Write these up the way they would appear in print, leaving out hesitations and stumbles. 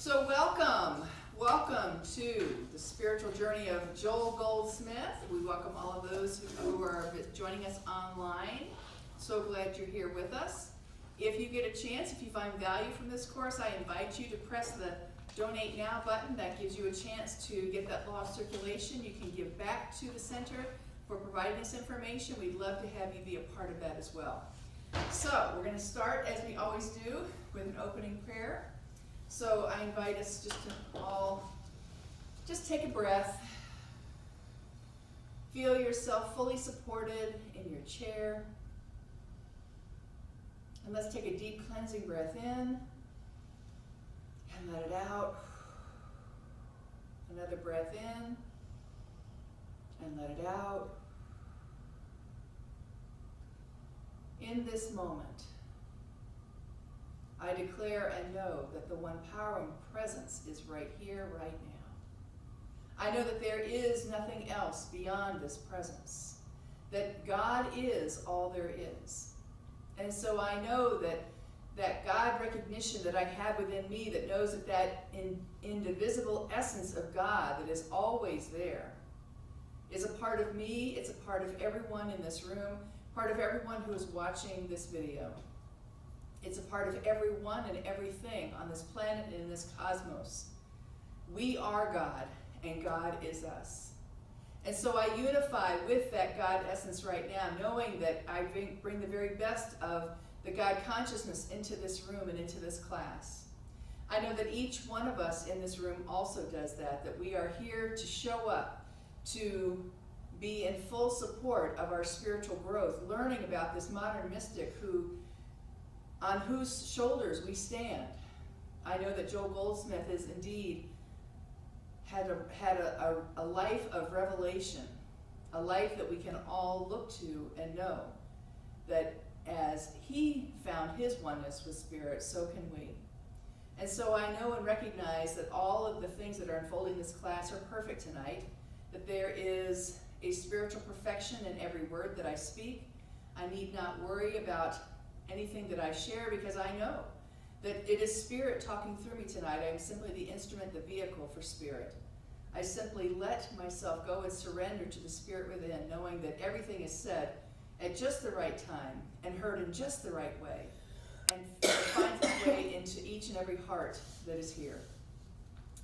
So welcome to the spiritual journey of Joel Goldsmith. We welcome all of those who are joining us online. So glad you're here with us. If you get a chance, if you find value from this course, I invite you to press the Donate Now button. That gives you a chance to get that law of circulation. You can give back to the center for providing this information. We'd love to have you be a part of that as well. So we're going to start, as we always do, with an opening prayer. So I invite us just to all just take a breath. Feel yourself fully supported in your chair. And let's take a deep cleansing breath in and let it out. Another breath in and let it out. In this moment, I declare and know that the one power and presence is right here, right now. I know that there is nothing else beyond this presence, that God is all there is. And so I know that God recognition that I have within me that knows that indivisible essence of God that is always there is a part of me, it's a part of everyone in this room, part of everyone who is watching this video. It's a part of everyone and everything on this planet and in this cosmos. We are God, and God is us. And so I unify with that God essence right now, knowing that I bring the very best of the God consciousness into this room and into this class. I know that each one of us in this room also does that we are here to show up, to be in full support of our spiritual growth, learning about this modern mystic on whose shoulders we stand. I know that Joel Goldsmith is indeed had a life of revelation, a life that we can all look to and know that as he found his oneness with spirit, so can we. And so I know and recognize that all of the things that are unfolding in this class are perfect tonight, that there is a spiritual perfection in every word that I speak. I need not worry about anything that I share because I know that it is spirit talking through me tonight. I am simply the instrument, the vehicle for spirit. I simply let myself go and surrender to the spirit within, knowing that everything is said at just the right time and heard in just the right way and finds its way into each and every heart that is here.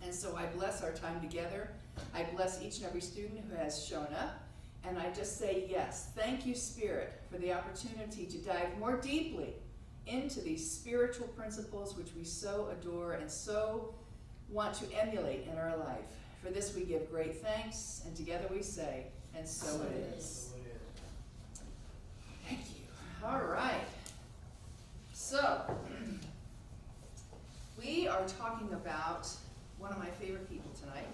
And so I bless our time together. I bless each and every student who has shown up. And I just say yes. Thank you, Spirit, for the opportunity to dive more deeply into these spiritual principles which we so adore and so want to emulate in our life. For this we give great thanks, and together we say, and so it is. Thank you. All right. So, we are talking about one of my favorite people tonight.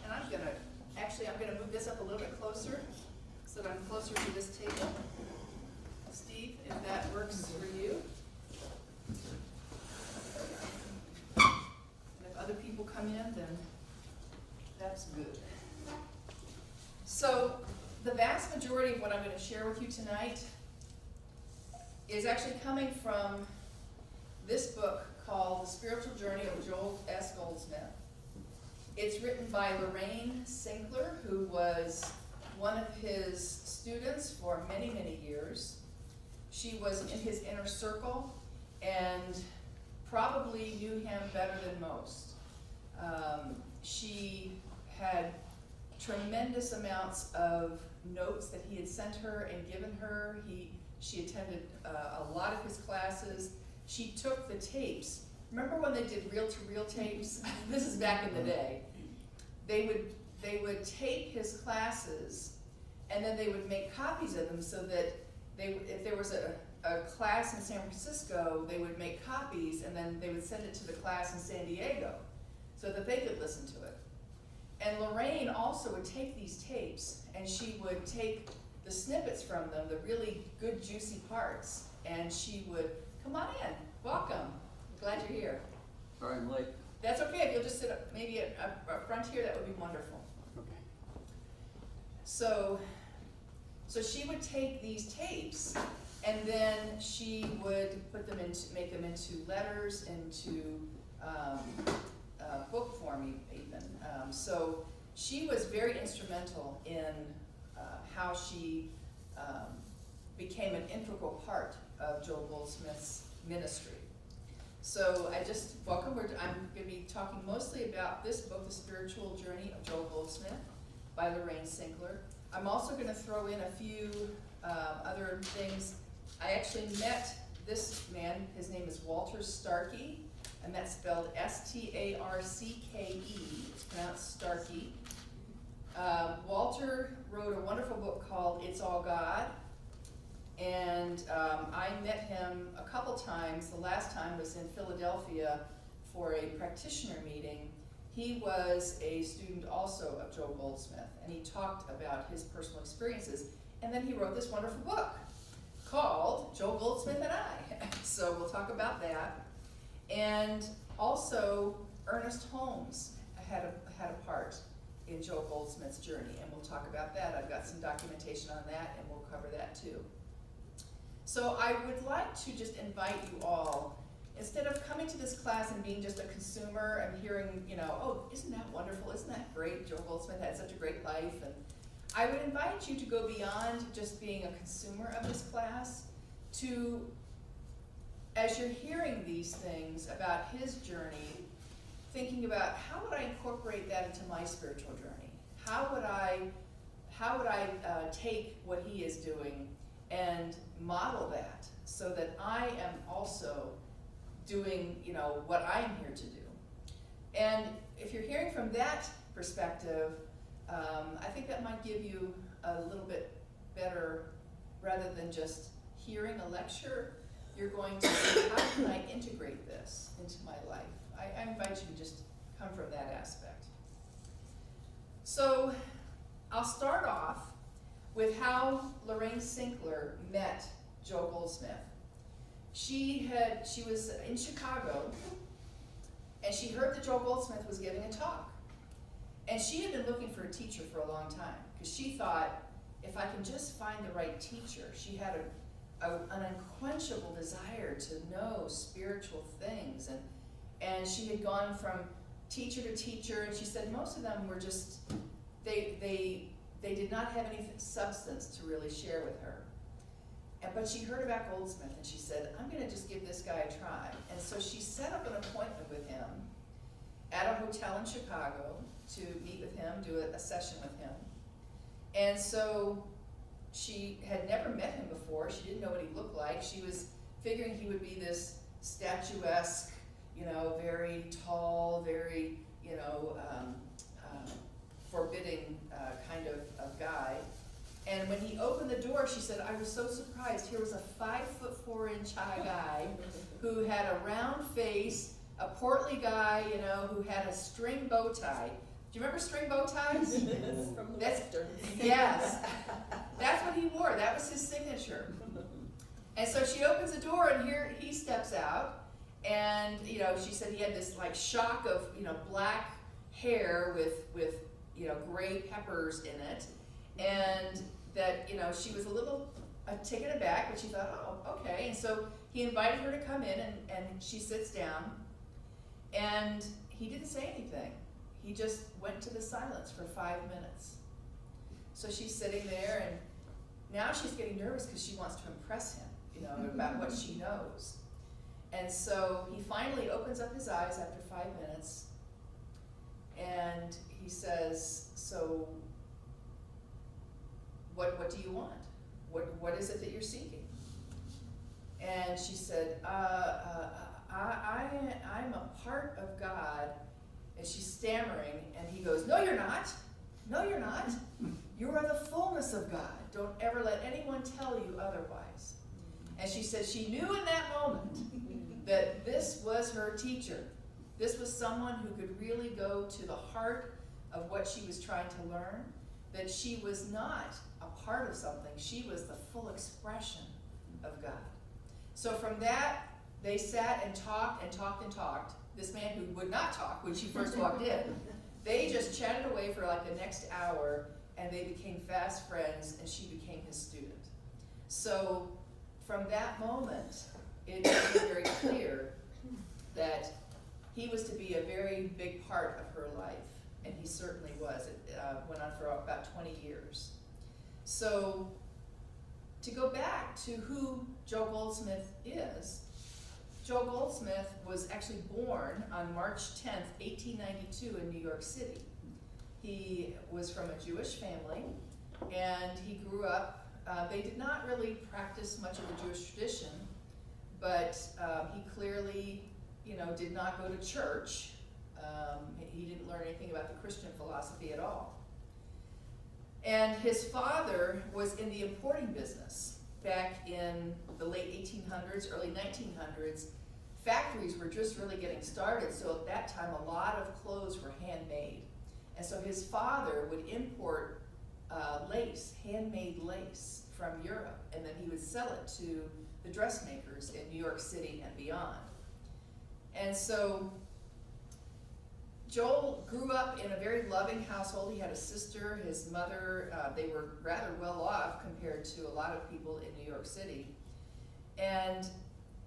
And I'm going to move this up a little bit closer so that I'm closer to this table. Steve, if that works for you. And if other people come in, then that's good. So the vast majority of what I'm going to share with you tonight is actually coming from this book called The Spiritual Journey of Joel S. Goldsmith. It's written by Lorraine Sinkler, who was one of his students for many, many years. She was in his inner circle and probably knew him better than most. She had tremendous amounts of notes that he had sent her and given her. She attended a lot of his classes. She took the tapes. Remember when they did reel-to-reel tapes? This is back in the day. They would tape his classes, and then they would make copies of them so that if there was a class in San Francisco, they would make copies, and then they would send it to the class in San Diego so that they could listen to it. And Lorraine also would take these tapes, and she would take the snippets from them, the really good, juicy parts, and she would, come on in, welcome. Glad you're here. Sorry I'm late. That's okay. If you'll just sit up, maybe up front here, that would be wonderful. Okay. So she would take these tapes, and then she would make them into letters, into book form even. So she was very instrumental in how she became an integral part of Joel Goldsmith's ministry. So I just welcome. I'm going to be talking mostly about this book, The Spiritual Journey of Joel Goldsmith by Lorraine Sinkler. I'm also going to throw in a few other things. I actually met this man. His name is Walter Starkey, and that's spelled Starcke. It's pronounced Starkey. Walter wrote a wonderful book called It's All God. And I met him a couple times. The last time was in Philadelphia for a practitioner meeting. He was a student also of Joel Goldsmith, and he talked about his personal experiences. And then he wrote this wonderful book called Joel Goldsmith and I. So we'll talk about that. And also Ernest Holmes had a part in Joel Goldsmith's journey, and we'll talk about that. I've got some documentation on that, and we'll cover that too. So I would like to just invite you all, instead of coming to this class and being just a consumer and hearing, oh, isn't that wonderful? Isn't that great? Joel Goldsmith had such a great life. And I would invite you to go beyond just being a consumer of this class to, as you're hearing these things about his journey, thinking about how would I incorporate that into my spiritual journey? How would I take what he is doing and model that so that I am also doing, what I'm here to do. And if you're hearing from that perspective, I think that might give you a little bit better, rather than just hearing a lecture, you're going to say, how can I integrate this into my life? I invite you to just come from that aspect. So I'll start off with how Lorraine Sinkler met Joel Goldsmith. She was in Chicago, and she heard that Joel Goldsmith was giving a talk. And she had been looking for a teacher for a long time, because she thought, if I can just find the right teacher. She had an unquenchable desire to know spiritual things, and she had gone from teacher to teacher, and she said most of them were just, they did not have any substance to really share with her. But she heard about Goldsmith, and she said, I'm going to just give this guy a try. And so she set up an appointment with him at a hotel in Chicago to meet with him, do a session with him. And so she had never met him before. She didn't know what he looked like. She was figuring he would be this statuesque, very tall, very, forbidding kind of guy. And when he opened the door, she said, I was so surprised. Here was a 5'4" high guy who had a round face, a portly guy, who had a string bow tie. Do you remember string bow ties? Yes. That's what he wore. That was his signature. And so she opens the door, and here he steps out. And, she said he had this shock of, black hair with gray peppers in it. And that, she was a little taken aback, but she thought, oh, okay. And so he invited her to come in, and she sits down, and he didn't say anything. He just went to the silence for 5 minutes. So she's sitting there, and now she's getting nervous because she wants to impress him, about what she knows. And so he finally opens up his eyes after 5 minutes, and he says, so what do you want? What is it that you're seeking? And she said, I'm a part of God. And she's stammering, and he goes, no, you're not. No, you're not. You are the fullness of God. Don't ever let anyone tell you otherwise. And she said she knew in that moment that this was her teacher. This was someone who could really go to the heart of what she was trying to learn, that she was not a part of something. She was the full expression of God. So from that, they sat and talked and talked and talked. This man who would not talk when she first walked in, they just chatted away for the next hour, and they became fast friends, and she became his student. So from that moment, it became very clear that he was to be a very big part of her life, and he certainly was. It went on for about 20 years. So to go back to who Joel Goldsmith is, Joel Goldsmith was actually born on March 10th, 1892 in New York City. He was from a Jewish family, and he grew up, they did not really practice much of the Jewish tradition, but he clearly, did not go to church. He didn't learn anything about the Christian philosophy at all. And his father was in the importing business. Back in the late 1800s, early 1900s, factories were just really getting started, so at that time a lot of clothes were handmade. And so his father would import lace, handmade lace from Europe, and then he would sell it to the dressmakers in New York City and beyond. And so Joel grew up in a very loving household. He had a sister, his mother, they were rather well off compared to a lot of people in New York City. And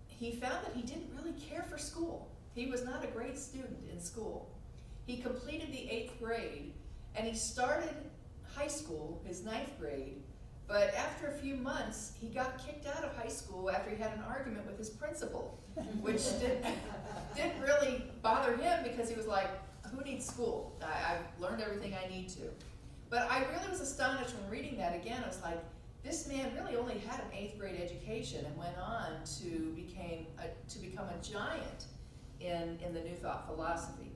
he found that he didn't really care for school. He was not a great student in school. He completed the 8th grade, and he started high school, his 9th grade, but after a few months, he got kicked out of high school after he had an argument with his principal, which didn't really bother him because he was like, who needs school? I've learned everything I need to. But I really was astonished when reading that again. I was like, this man really only had an 8th grade education and went on to become a giant in the New Thought philosophy.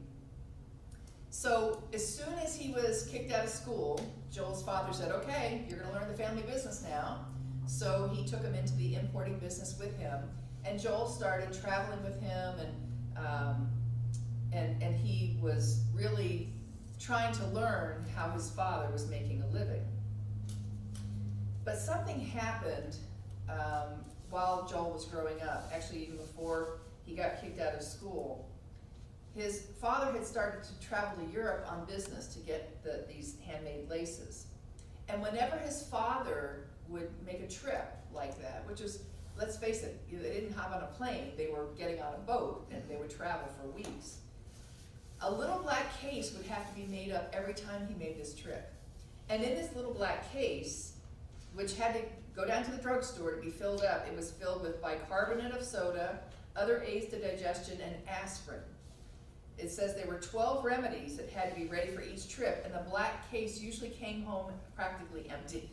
So as soon as he was kicked out of school, Joel's father said, okay, you're going to learn the family business now. So he took him into the importing business with him, and Joel started traveling with him, and he was really trying to learn how his father was making a living. But something happened while Joel was growing up, actually even before he got kicked out of school. His father had started to travel to Europe on business to get these handmade laces. And whenever his father would make a trip like that, which is, let's face it, they didn't hop on a plane, they were getting on a boat, and they would travel for weeks. A little black case would have to be made up every time he made this trip. And in this little black case, which had to go down to the drugstore to be filled up, it was filled with bicarbonate of soda, other aids to digestion, and aspirin. It says there were 12 remedies that had to be ready for each trip, and the black case usually came home practically empty.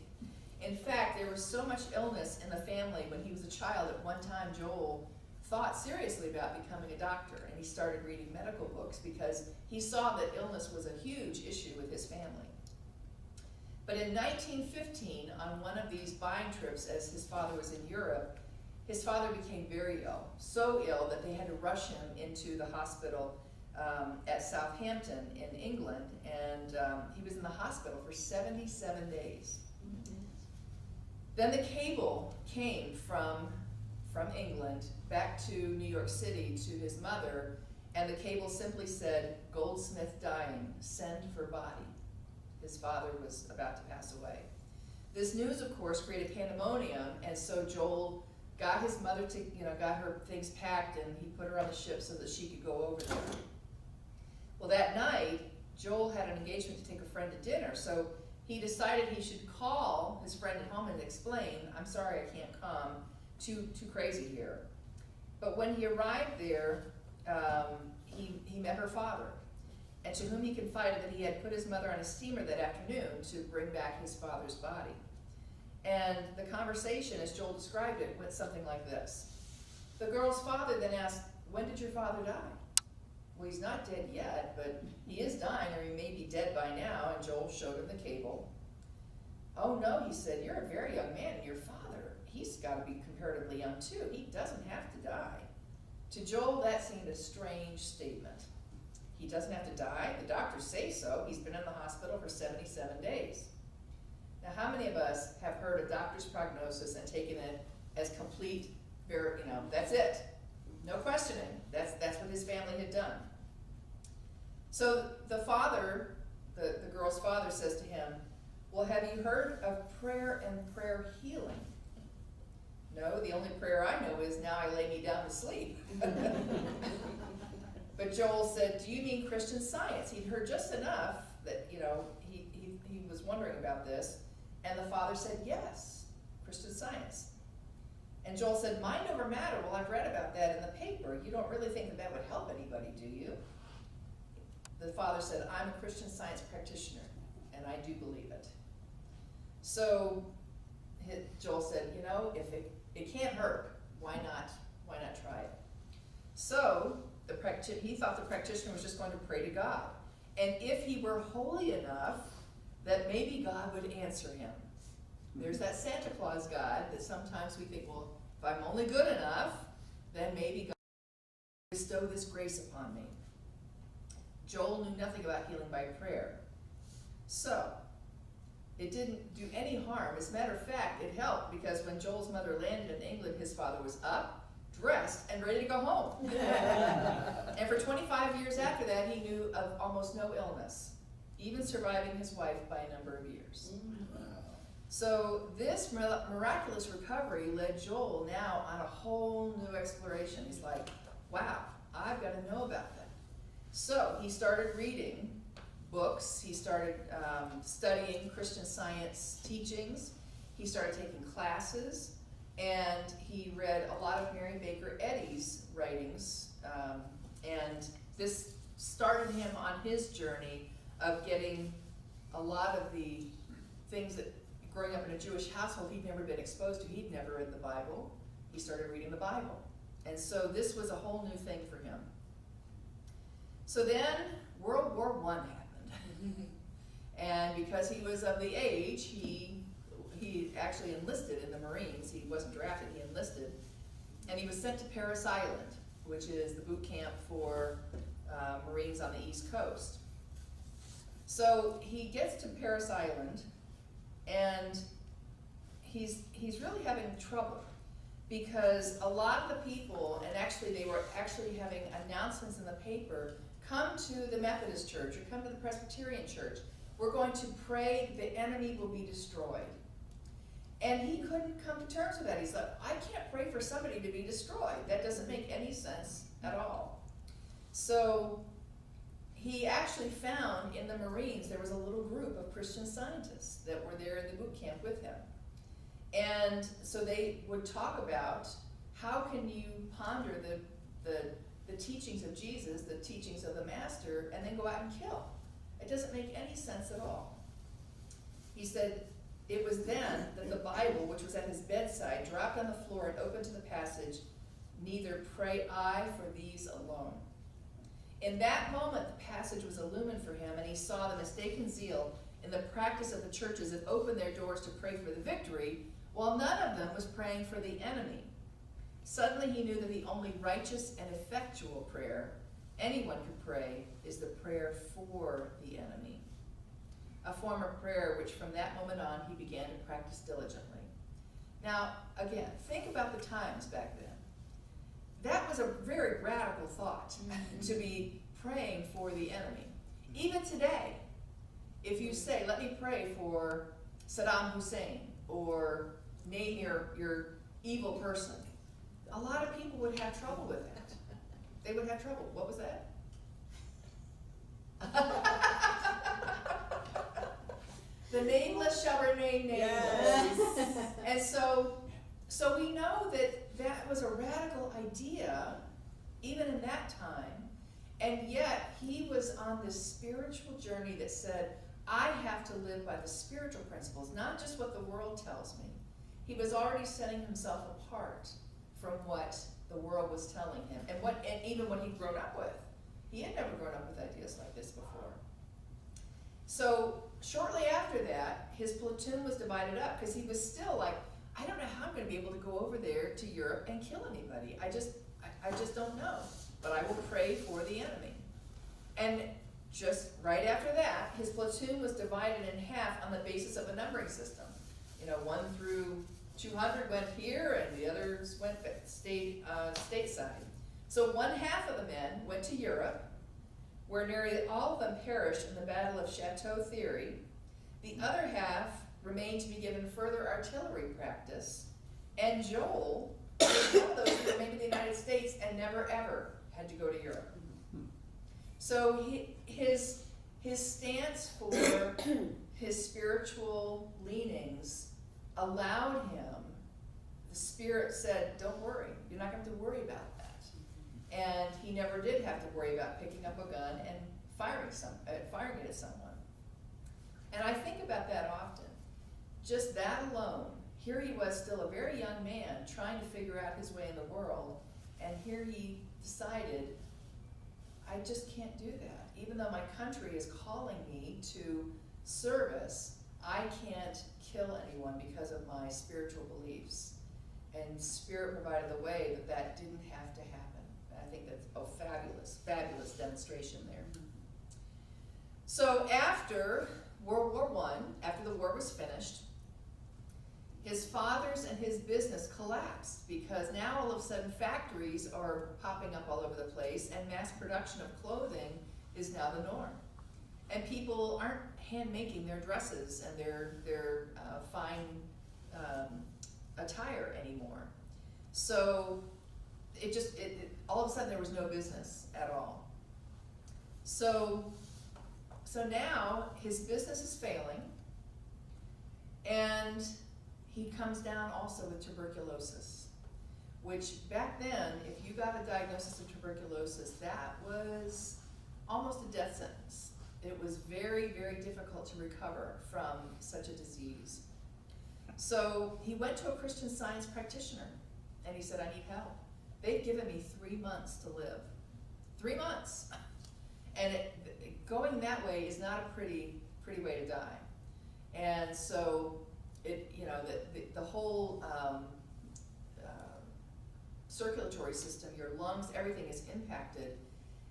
In fact, there was so much illness in the family when he was a child. At one time, Joel thought seriously about becoming a doctor, and he started reading medical books because he saw that illness was a huge issue with his family. But in 1915, on one of these buying trips as his father was in Europe, his father became very ill, so ill that they had to rush him into the hospital at Southampton in England, and he was in the hospital for 77 days. Mm-hmm. Then the cable came from England back to New York City to his mother, and the cable simply said, Goldsmith dying, send for body. His father was about to pass away. This news, of course, created pandemonium, and so Joel got his mother to, got her things packed, and he put her on the ship so that she could go over there. Well, that night, Joel had an engagement to take a friend to dinner, so he decided he should call his friend at home and explain, I'm sorry I can't come, too crazy here. But when he arrived there, he met her father, and to whom he confided that he had put his mother on a steamer that afternoon to bring back his father's body. And the conversation, as Joel described it, went something like this. The girl's father then asked, when did your father die? Well, he's not dead yet, but he is dying, or he may be dead by now, and Joel showed him the cable. Oh no, he said, you're a very young man, and your father, he's got to be comparatively young too. He doesn't have to die. To Joel, that seemed a strange statement. He doesn't have to die. The doctors say so. He's been in the hospital for 77 days. Now, how many of us have heard a doctor's prognosis and taken it as complete, that's it. No questioning. That's what his family had done. So the father, the girl's father, says to him, well, have you heard of prayer and prayer healing? No, the only prayer I know is now I lay me down to sleep. But Joel said, do you mean Christian Science? He'd heard just enough that, he was wondering about this. And the father said, yes, Christian Science. And Joel said, mind over matter. Well, I've read about that in the paper. You don't really think that would help anybody, do you? The father said, I'm a Christian Science practitioner, and I do believe it. So Joel said, if it can't hurt, why not try it? So he thought the practitioner was just going to pray to God. And if he were holy enough, that maybe God would answer him. There's that Santa Claus God that sometimes we think, well, if I'm only good enough, then maybe God will bestow this grace upon me. Joel knew nothing about healing by prayer. So, it didn't do any harm. As a matter of fact, it helped, because when Joel's mother landed in England, his father was up, dressed, and ready to go home. And for 25 years after that, he knew of almost no illness, even surviving his wife by a number of years. So this miraculous recovery led Joel now on a whole new exploration. He's like, wow, I've got to know about that. So he started reading books. He started studying Christian Science teachings. He started taking classes, and he read a lot of Mary Baker Eddy's writings, and this started him on his journey of getting a lot of the things that, growing up in a Jewish household, he'd never been exposed to. He'd never read the Bible. He started reading the Bible. And so this was a whole new thing for him. So then World War I happened. And because he was of the age, he actually enlisted in the Marines. He wasn't drafted, he enlisted. And he was sent to Parris Island, which is the boot camp for Marines on the East Coast. So he gets to Parris Island, and he's really having trouble, because a lot of the people, and actually they were actually having announcements in the paper, come to the Methodist church or come to the Presbyterian church. We're going to pray the enemy will be destroyed. And he couldn't come to terms with that. He's like, I can't pray for somebody to be destroyed. That doesn't make any sense at all. So he actually found in the Marines there was a little group of Christian Scientists that were there in the boot camp with him. And so they would talk about how can you ponder the teachings of Jesus, the teachings of the Master, and then go out and kill. It doesn't make any sense at all. He said it was then that the Bible, which was at his bedside, dropped on the floor and opened to the passage, neither pray I for these alone. In that moment, the passage was illumined for him, and he saw the mistaken zeal in the practice of the churches that opened their doors to pray for the victory, while none of them was praying for the enemy. Suddenly he knew that the only righteous and effectual prayer anyone could pray is the prayer for the enemy, a form of prayer which from that moment on he began to practice diligently. Now, again, think about the times back then. That was a very radical thought, to be praying for the enemy. Even today, if you say, let me pray for Saddam Hussein, or name your evil person, a lot of people would have trouble with that. They would have trouble. What was that? The nameless shall remain nameless. Yes. And so we know that was a radical idea, even in that time, and yet he was on this spiritual journey that said, I have to live by the spiritual principles, not just what the world tells me. He was already setting himself apart from what the world was telling him, and even what he'd grown up with. He had never grown up with ideas like this before. So shortly after that, his platoon was divided up, because he was still like, I don't know how I'm going to be able to go over there to Europe and kill anybody. I just don't know. But I will pray for the enemy. And just right after that, his platoon was divided in half on the basis of a numbering system. 1 through 200 went here, and the others stayed stateside. So one half of the men went to Europe, where nearly all of them perished in the Battle of Chateau Thierry. The other half remained to be given further artillery practice, and Joel was one of those who remained in the United States and never ever had to go to Europe. So his stance for his spiritual leanings allowed him, the Spirit said, don't worry, you're not going to have to worry about that. And he never did have to worry about picking up a gun and firing it at someone. And I think about that often. Just that alone, here he was still a very young man trying to figure out his way in the world, and here he decided, I just can't do that. Even though my country is calling me to service, I can't kill anyone because of my spiritual beliefs. And Spirit provided the way that that didn't have to happen. And I think that's a fabulous, fabulous demonstration there. So after World War I, after the war was finished, his father's and his business collapsed because now all of a sudden factories are popping up all over the place and mass production of clothing is now the norm. And people aren't hand making their dresses and their fine attire anymore. So all of a sudden there was no business at all. So now his business is failing, and he comes down also with tuberculosis, which back then, if you got a diagnosis of tuberculosis, that was almost a death sentence. It was very, very difficult to recover from such a disease. So he went to a Christian Science practitioner, and he said, I need help. They've given me 3 months to live. 3 months. And going that way is not a pretty way to die. And so the whole circulatory system, your lungs, everything is impacted.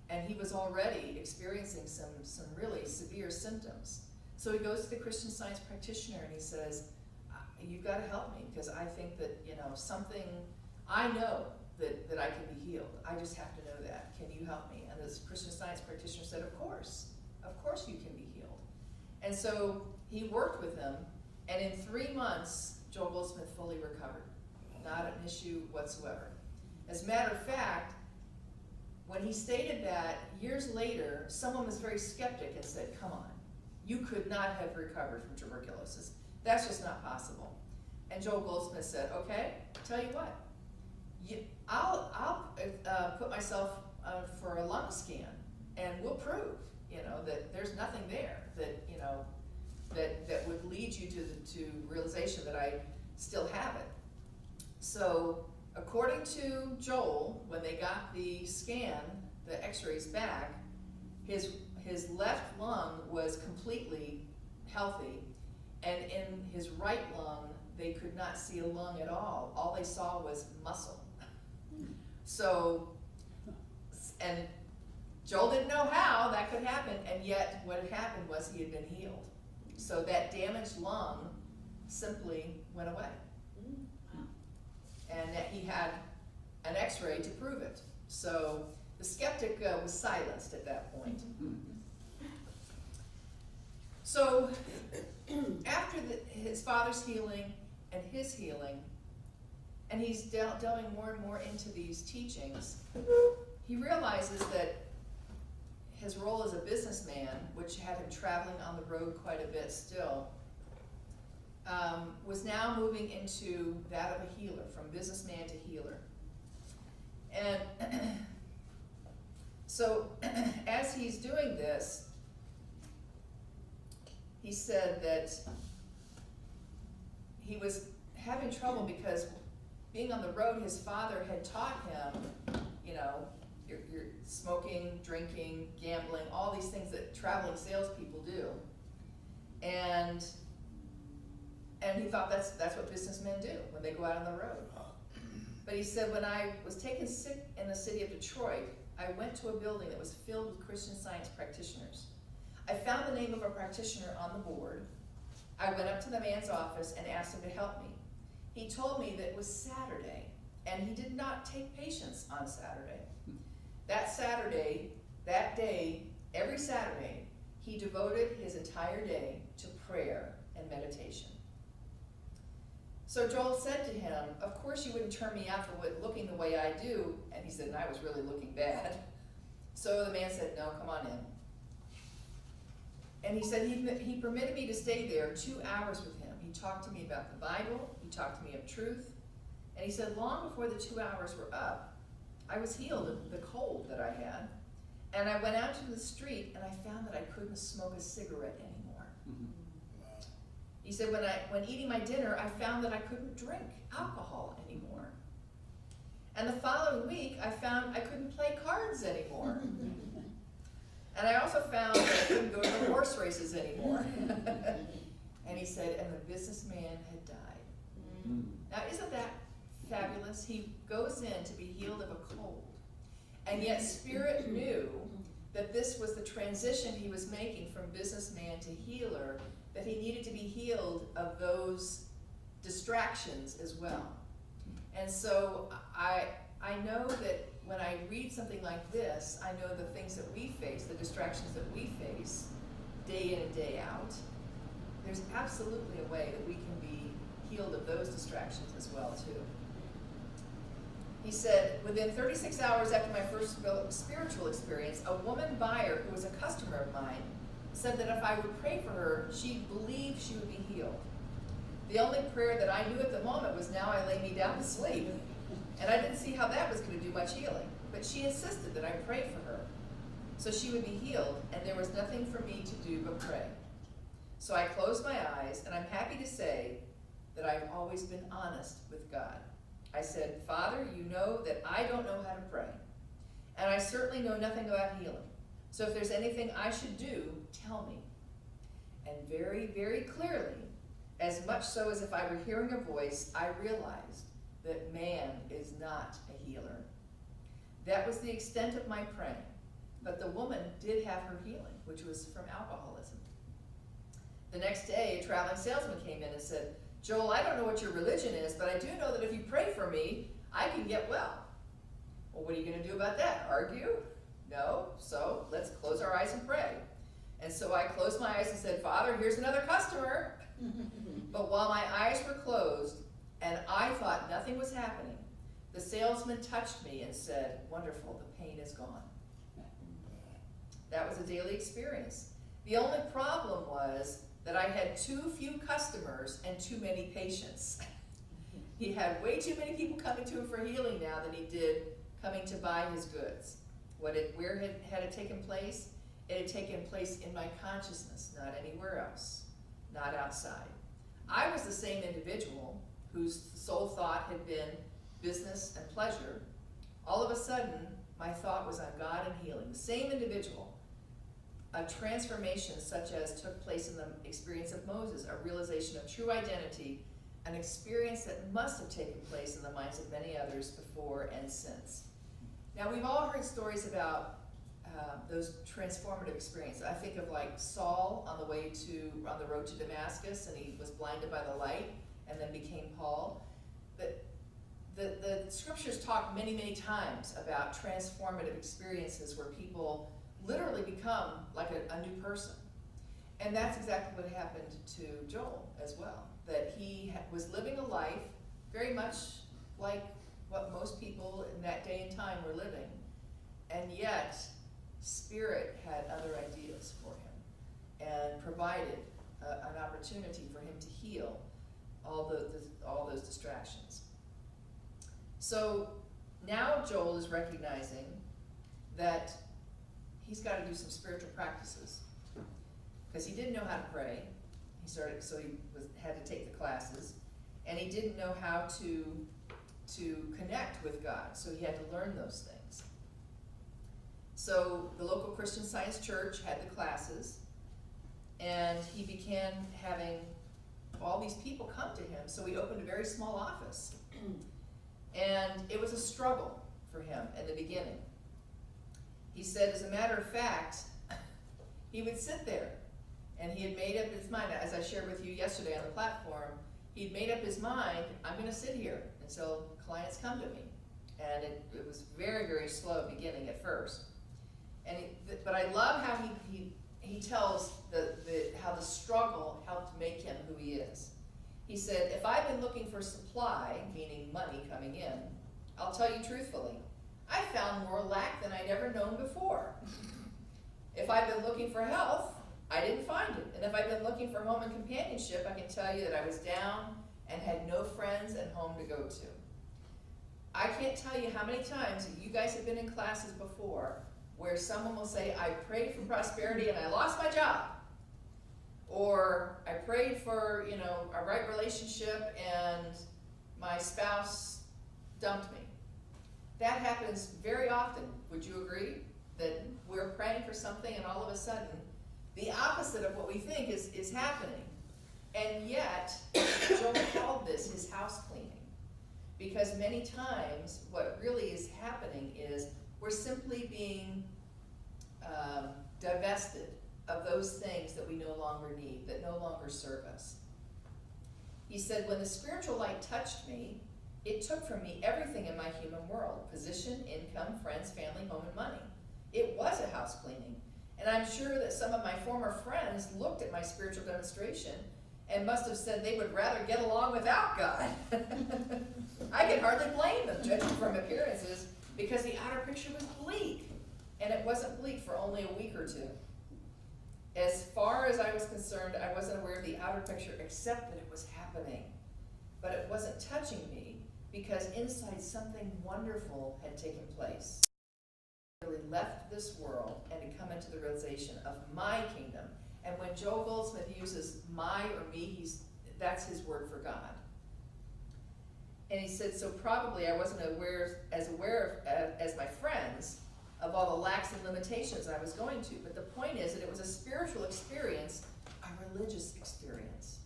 And he was already experiencing some really severe symptoms. So he goes to the Christian Science practitioner and he says, you've got to help me, because I think that, I know that I can be healed. I just have to know that. Can you help me? And this Christian Science practitioner said, of course you can be healed. And so he worked with him, and in 3 months, Joel Goldsmith fully recovered. Not an issue whatsoever. As a matter of fact, when he stated that, years later, someone was very skeptic and said, come on, you could not have recovered from tuberculosis. That's just not possible. And Joel Goldsmith said, okay, tell you what, I'll put myself for a lung scan, and we'll prove, that there's nothing there that would lead you to realization that I still have it. So according to Joel, when they got the scan, the x-rays back, his left lung was completely healthy, and in his right lung, they could not see a lung at all. All they saw was muscle. So, and Joel didn't know how that could happen, and yet what had happened was he had been healed. So that damaged lung simply went away. And that he had an x-ray to prove it. So the skeptic was silenced at that point. So after his father's healing and his healing, and he's delving more and more into these teachings, he realizes that his role as a businessman, which had him traveling on the road quite a bit still, was now moving into that of a healer, from businessman to healer. And so as he's doing this, he said that he was having trouble because being on the road, his father had taught him, you're smoking, drinking, gambling, all these things that traveling salespeople do. And he thought that's what businessmen do when they go out on the road. But he said, when I was taken sick in the city of Detroit, I went to a building that was filled with Christian Science practitioners. I found the name of a practitioner on the board. I went up to the man's office and asked him to help me. He told me that it was Saturday, and he did not take patients on Saturday. That day, every Saturday, he devoted his entire day to prayer and meditation. So Joel said to him, of course you wouldn't turn me out for looking the way I do. And he said, and I was really looking bad. So the man said, no, come on in. And he said he permitted me to stay there 2 hours with him. He talked to me about the Bible. He talked to me of truth. And he said long before the 2 hours were up, I was healed of the cold that I had. And I went out to the street and I found that I couldn't smoke a cigarette anymore. He said when eating my dinner, I found that I couldn't drink alcohol anymore. And the following week, I found I couldn't play cards anymore. And I also found that I couldn't go to the horse races anymore. And he said, and the businessman had died. Now, isn't that fabulous? He goes in to be healed of a cold. And yet Spirit knew that this was the transition he was making from businessman to healer, that he needed to be healed of those distractions as well. And so I know that when I read something like this, I know the things that we face, the distractions that we face day in and day out. There's absolutely a way that we can be healed of those distractions as well too. He said, within 36 hours after my first spiritual experience, a woman buyer who was a customer of mine said that if I would pray for her, she believed she would be healed. The only prayer that I knew at the moment was, now I lay me down to sleep. And I didn't see how that was going to do much healing. But she insisted that I pray for her so she would be healed, and there was nothing for me to do but pray. So I closed my eyes, and I'm happy to say that I've always been honest with God. I said, Father, you know that I don't know how to pray, and I certainly know nothing about healing. So if there's anything I should do, tell me. And very, very clearly, as much so as if I were hearing a voice, I realized that man is not a healer. That was the extent of my praying. But the woman did have her healing, which was from alcoholism. The next day, a traveling salesman came in and said, Joel, I don't know what your religion is, but I do know that if you pray for me, I can get well. Well, what are you going to do about that? Argue? No. So let's close our eyes and pray. And so I closed my eyes and said, Father, here's another customer. But while my eyes were closed and I thought nothing was happening, the salesman touched me and said, wonderful, the pain is gone. That was a daily experience. The only problem was that I had too few customers and too many patients. He had way too many people coming to him for healing now than he did coming to buy his goods. Where had it taken place? It had taken place in my consciousness, not anywhere else, not outside. I was the same individual whose sole thought had been business and pleasure. All of a sudden, my thought was on God and healing. The same individual. A transformation such as took place in the experience of Moses, a realization of true identity, an experience that must have taken place in the minds of many others before and since. Now, we've all heard stories about those transformative experiences. I think of like Saul on the road to Damascus, and he was blinded by the light and then became Paul. The scriptures talk many, many times about transformative experiences where people literally become like a new person. And that's exactly what happened to Joel as well. That he was living a life very much like what most people in that day and time were living. And yet, Spirit had other ideas for him and provided an opportunity for him to heal all those distractions. So now Joel is recognizing that he's got to do some spiritual practices because he didn't know how to pray. He had to take the classes, and he didn't know how to connect with God. So he had to learn those things. So the local Christian Science church had the classes, and he began having all these people come to him. So he opened a very small office, and it was a struggle for him in the beginning. He said, as a matter of fact, he would sit there, and he had made up his mind, as I shared with you yesterday on the platform, he'd made up his mind, I'm going to sit here until clients come to me. And it was very, very slow beginning at first. But I love how he tells how the struggle helped make him who he is. He said, if I've been looking for supply, meaning money coming in, I'll tell you truthfully, I found more lack than I'd ever known before. If I've been looking for health, I didn't find it. And if I've been looking for home and companionship, I can tell you that I was down and had no friends and home to go to. I can't tell you how many times you guys have been in classes before where someone will say, I prayed for prosperity and I lost my job. Or I prayed for, a right relationship and my spouse dumped me. That happens very often. Would you agree? That we're praying for something and all of a sudden the opposite of what we think is happening. And yet, Joel called this his house cleaning. Because many times what really is happening is we're simply being divested of those things that we no longer need, that no longer serve us. He said, when the spiritual light touched me, it took from me everything in my human world: position, income, friends, family, home, and money. It was a house cleaning. And I'm sure that some of my former friends looked at my spiritual demonstration and must have said they would rather get along without God. I can hardly blame them, judging from appearances, because the outer picture was bleak. And it wasn't bleak for only a week or two. As far as I was concerned, I wasn't aware of the outer picture except that it was happening. But it wasn't touching me because inside something wonderful had taken place. I really left this world and to come into the realization of my kingdom. And when Joel Goldsmith uses my or me, that's his word for God. And he said, so probably I wasn't as aware as my friends of all the lacks and limitations I was going to. But the point is that it was a spiritual experience, a religious experience.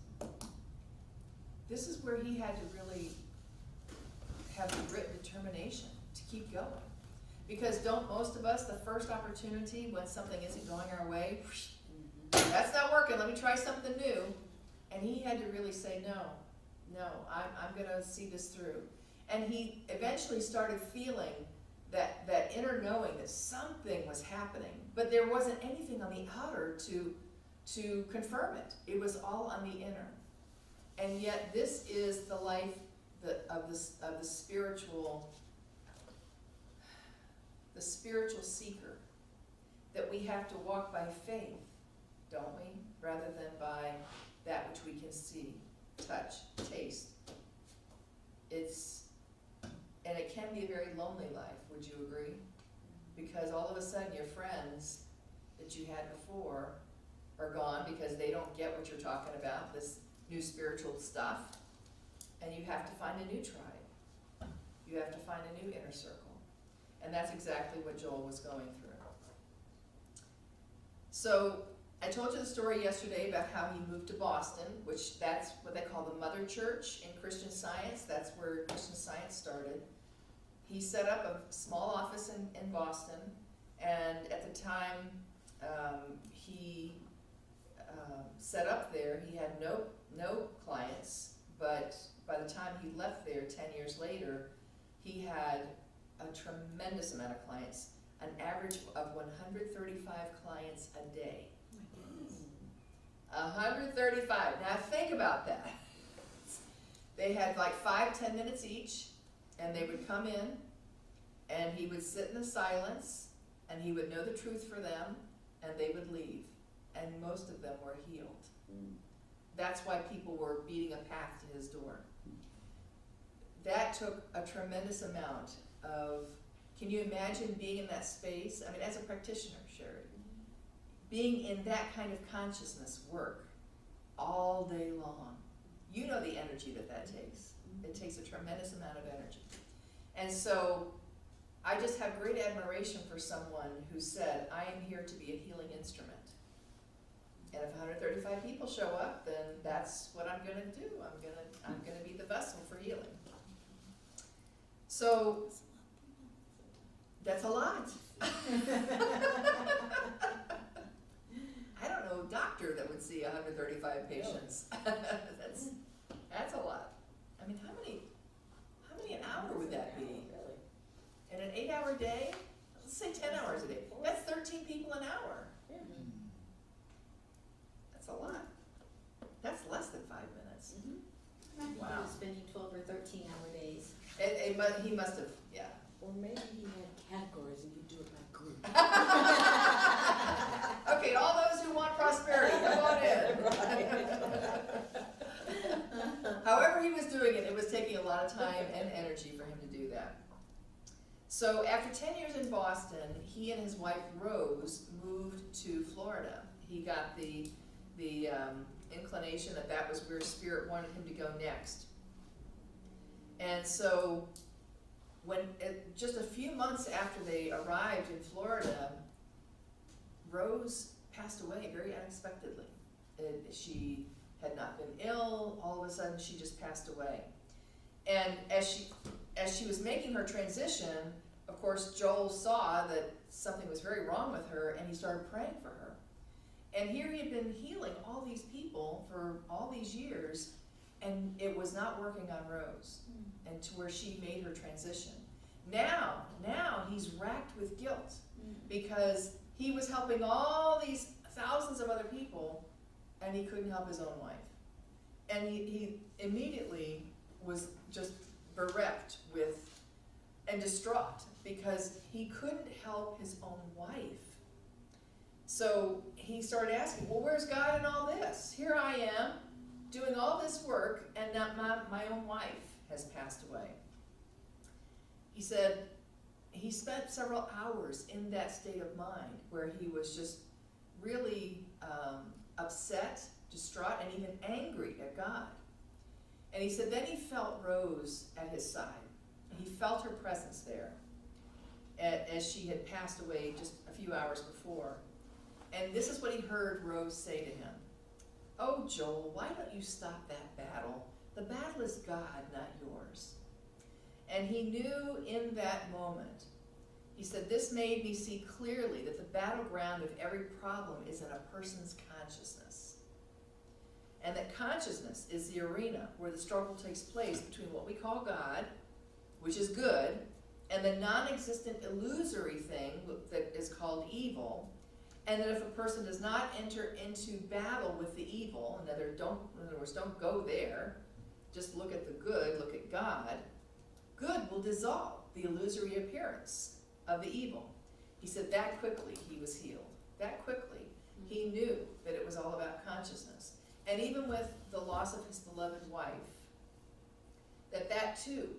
This is where he had to really have the grit and determination to keep going. Because don't most of us, the first opportunity when something isn't going our way, that's not working, let me try something new. And he had to really say, no, I'm going to see this through. And he eventually started feeling that inner knowing that something was happening, but there wasn't anything on the outer to confirm it. It was all on the inner. And yet this is the life of the spiritual seeker, that we have to walk by faith, don't we? Rather than by that which we can see, touch, taste. And it can be a very lonely life, would you agree? Because all of a sudden your friends that you had before are gone because they don't get what you're talking about, this new spiritual stuff, and you have to find a new tribe. You have to find a new inner circle. And that's exactly what Joel was going through. So I told you the story yesterday about how he moved to Boston, which that's what they call the mother church in Christian Science. That's where Christian Science started. He set up a small office in Boston, and at the time he set up there, he had no clients, but by the time he left there 10 years later, he had a tremendous amount of clients, an average of 135 clients a day. 135. Now think about that. They had like 5-10 minutes each, and they would come in, and he would sit in the silence, and he would know the truth for them, and they would leave. And most of them were healed. That's why people were beating a path to his door. That took a tremendous amount of, can you imagine being in that space? I mean, as a practitioner, Sherry, being in that kind of consciousness work all day long. You know the energy that takes. It takes a tremendous amount of energy. And so I just have great admiration for someone who said, I am here to be a healing instrument. And if 135 people show up, then that's what I'm going to do. I'm going to be the vessel for healing. So that's a lot. I don't know a doctor that would see 135 patients. That's a lot. I mean, how many an hour would that be? In an 8-hour day? Let's say 10 hours a day. That's 13 people an hour. That's a lot. That's less than 5 minutes. Wow. He was spending 12 or 13-hour days. He must have, yeah. Or maybe he had lot of time and energy for him to do that. So after 10 years in Boston, he and his wife Rose moved to Florida. He got the inclination that that was where Spirit wanted him to go next. And so just a few months after they arrived in Florida, Rose passed away very unexpectedly. She had not been ill. All of a sudden, she just passed away. And as she was making her transition, of course, Joel saw that something was very wrong with her, and he started praying for her. And here he had been healing all these people for all these years, and it was not working on Rose, and to where she made her transition. Now he's racked with guilt because he was helping all these thousands of other people, and he couldn't help his own wife. And he immediately was just bereft with and distraught because he couldn't help his own wife. So he started asking, well, where's God in all this? Here I am doing all this work, and not my own wife has passed away. He said he spent several hours in that state of mind where he was just really upset, distraught, and even angry at God. And he said then he felt Rose at his side. He felt her presence there as she had passed away just a few hours before. And this is what he heard Rose say to him. "Oh, Joel, why don't you stop that battle? The battle is God, not yours." And he knew in that moment, he said, this made me see clearly that the battleground of every problem is in a person's consciousness. And that consciousness is the arena where the struggle takes place between what we call God, which is good, and the non-existent illusory thing that is called evil. And that if a person does not enter into battle with the evil, in other words, don't go there, just look at the good, look at God, good will dissolve the illusory appearance of the evil. He said that quickly he was healed. That quickly he knew that it was all about consciousness. And even with the loss of his beloved wife, that too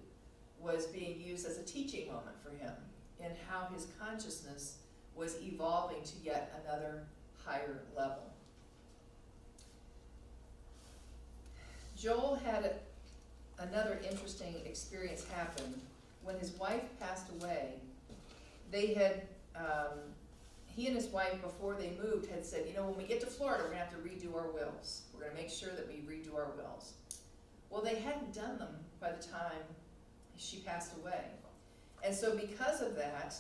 was being used as a teaching moment for him in how his consciousness was evolving to yet another higher level. Joel had another interesting experience happen. When his wife passed away, he and his wife, before they moved, had said, when we get to Florida, we're going to have to redo our wills. We're going to make sure that we redo our wills. Well, they hadn't done them by the time she passed away. And so because of that,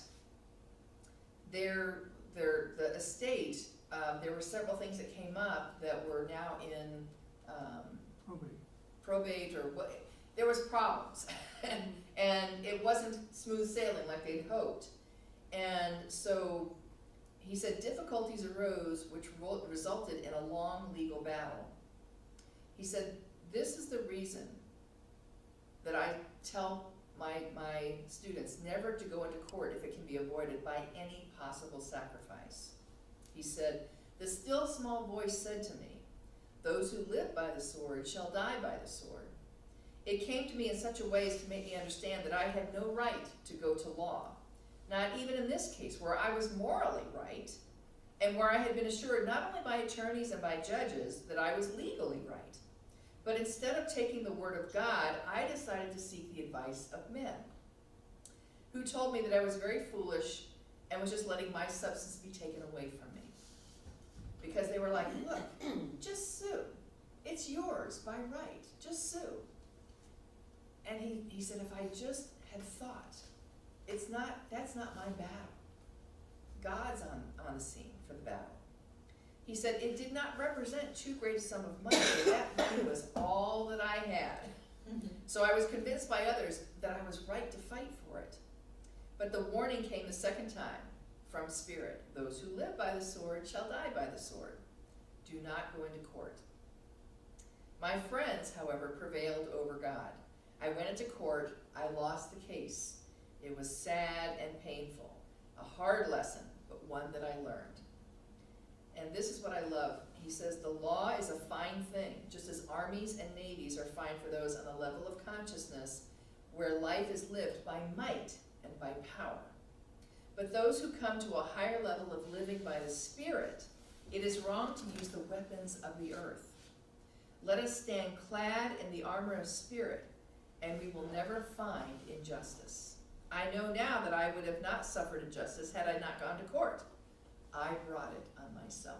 the estate, there were several things that came up that were now in probate or what. There was problems, and it wasn't smooth sailing like they'd hoped. And so he said difficulties arose which resulted in a long legal battle. He said, this is the reason that I tell my students never to go into court if it can be avoided by any possible sacrifice. He said, the still small voice said to me, those who live by the sword shall die by the sword. It came to me in such a way as to make me understand that I had no right to go to law, not even in this case where I was morally right, and where I had been assured not only by attorneys and by judges that I was legally right. But instead of taking the word of God, I decided to seek the advice of men, who told me that I was very foolish and was just letting my substance be taken away from me. Because they were like, look, just sue. It's yours by right. Just sue. And he said, if I just had thought, that's not my battle. God's on the scene for the battle. He said, it did not represent too great a sum of money. That money was all that I had. So I was convinced by others that I was right to fight for it. But the warning came the second time from Spirit. Those who live by the sword shall die by the sword. Do not go into court. My friends, however, prevailed over God. I went into court. I lost the case. It was sad and painful. A hard lesson, but one that I learned. And this is what I love. He says, the law is a fine thing, just as armies and navies are fine for those on the level of consciousness where life is lived by might and by power. But those who come to a higher level of living by the Spirit, it is wrong to use the weapons of the earth. Let us stand clad in the armor of Spirit, and we will never find injustice. I know now that I would have not suffered injustice had I not gone to court. I brought it on myself.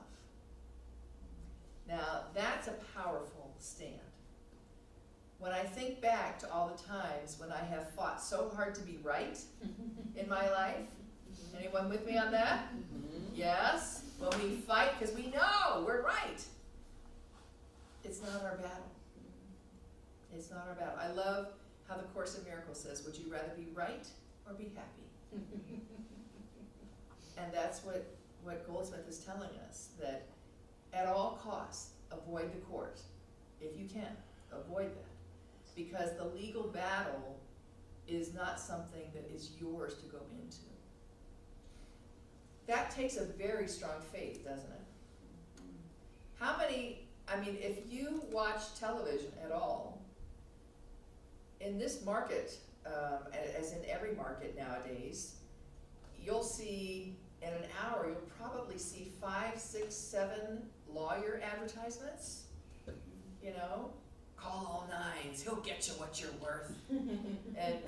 Now, that's a powerful stand. When I think back to all the times when I have fought so hard to be right in my life, anyone with me on that? Yes? When we fight because we know we're right. It's not our battle. It's not our battle. I love how the Course in Miracles says, would you rather be right or be happy? And that's what Goldsmith is telling us, that at all costs, avoid the court. If you can, avoid that. Because the legal battle is not something that is yours to go into. That takes a very strong faith, doesn't it? How many, I mean, if you watch television at all, in this market, as in every market nowadays, you'll see, in an hour, you'll probably see 5, 6, 7 lawyer advertisements, you know? Call all nines, he'll get you what you're worth. and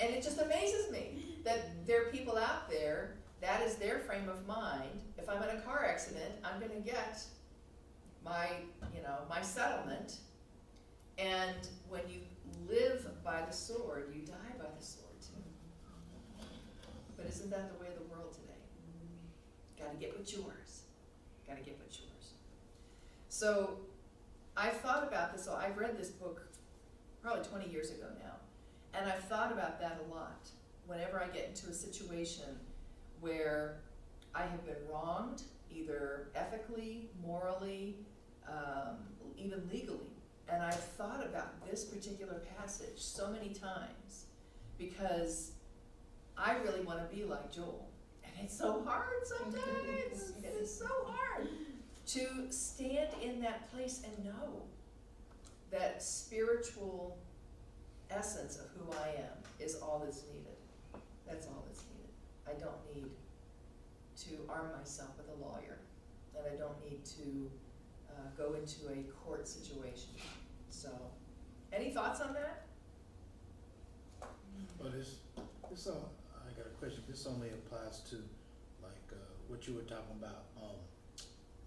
it just amazes me that there are people out there, that is their frame of mind. If I'm in a car accident, I'm gonna get my, my settlement. And when you live by the sword, you die by the sword too. But isn't that the way of the world today? Gotta get what's yours. Gotta get what's yours. So I've thought about this, so I've read this book probably 20 years ago now, and I've thought about that a lot. Whenever I get into a situation where I have been wronged, either ethically, morally, even legally, and I've thought about this particular passage so many times because I really want to be like Joel. And it's so hard sometimes. It is so hard to stand in that place and know that spiritual essence of who I am is all that's needed. That's all that's needed. I don't need to arm myself with a lawyer, and I don't need to go into a court situation. So, any thoughts on that? Well, this I got a question. This only applies to like what you were talking about,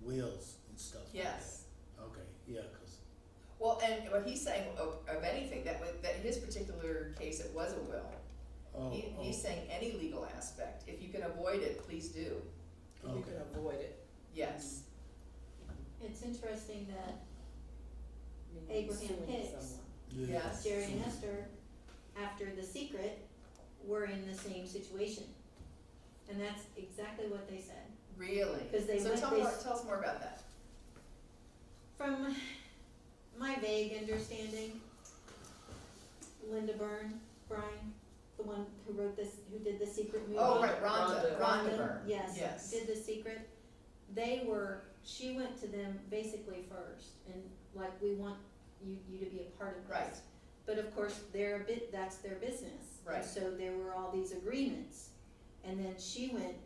wills and stuff. Yes. Like that. Okay. Yeah. Cause. Well, and what he's saying of anything, that in his particular case, it was a will. He's saying any legal aspect. If you can avoid it, please do. If you can avoid it. Yes. It's interesting that Abraham Hicks, Yeah. Yes. Jerry and Esther, after The Secret, were in the same situation. And that's exactly what they said. Really? 'Cause they so went- tell us more about that. From my vague understanding, Linda Brian, the one who wrote this, who did The Secret movie. Oh, right, Rhonda Byrne. Yes, Yes. did The Secret. She went to them basically first, and like, we want you to be a part of this. Right. But of course, that's their business. Right. And so there were all these agreements, and then she went,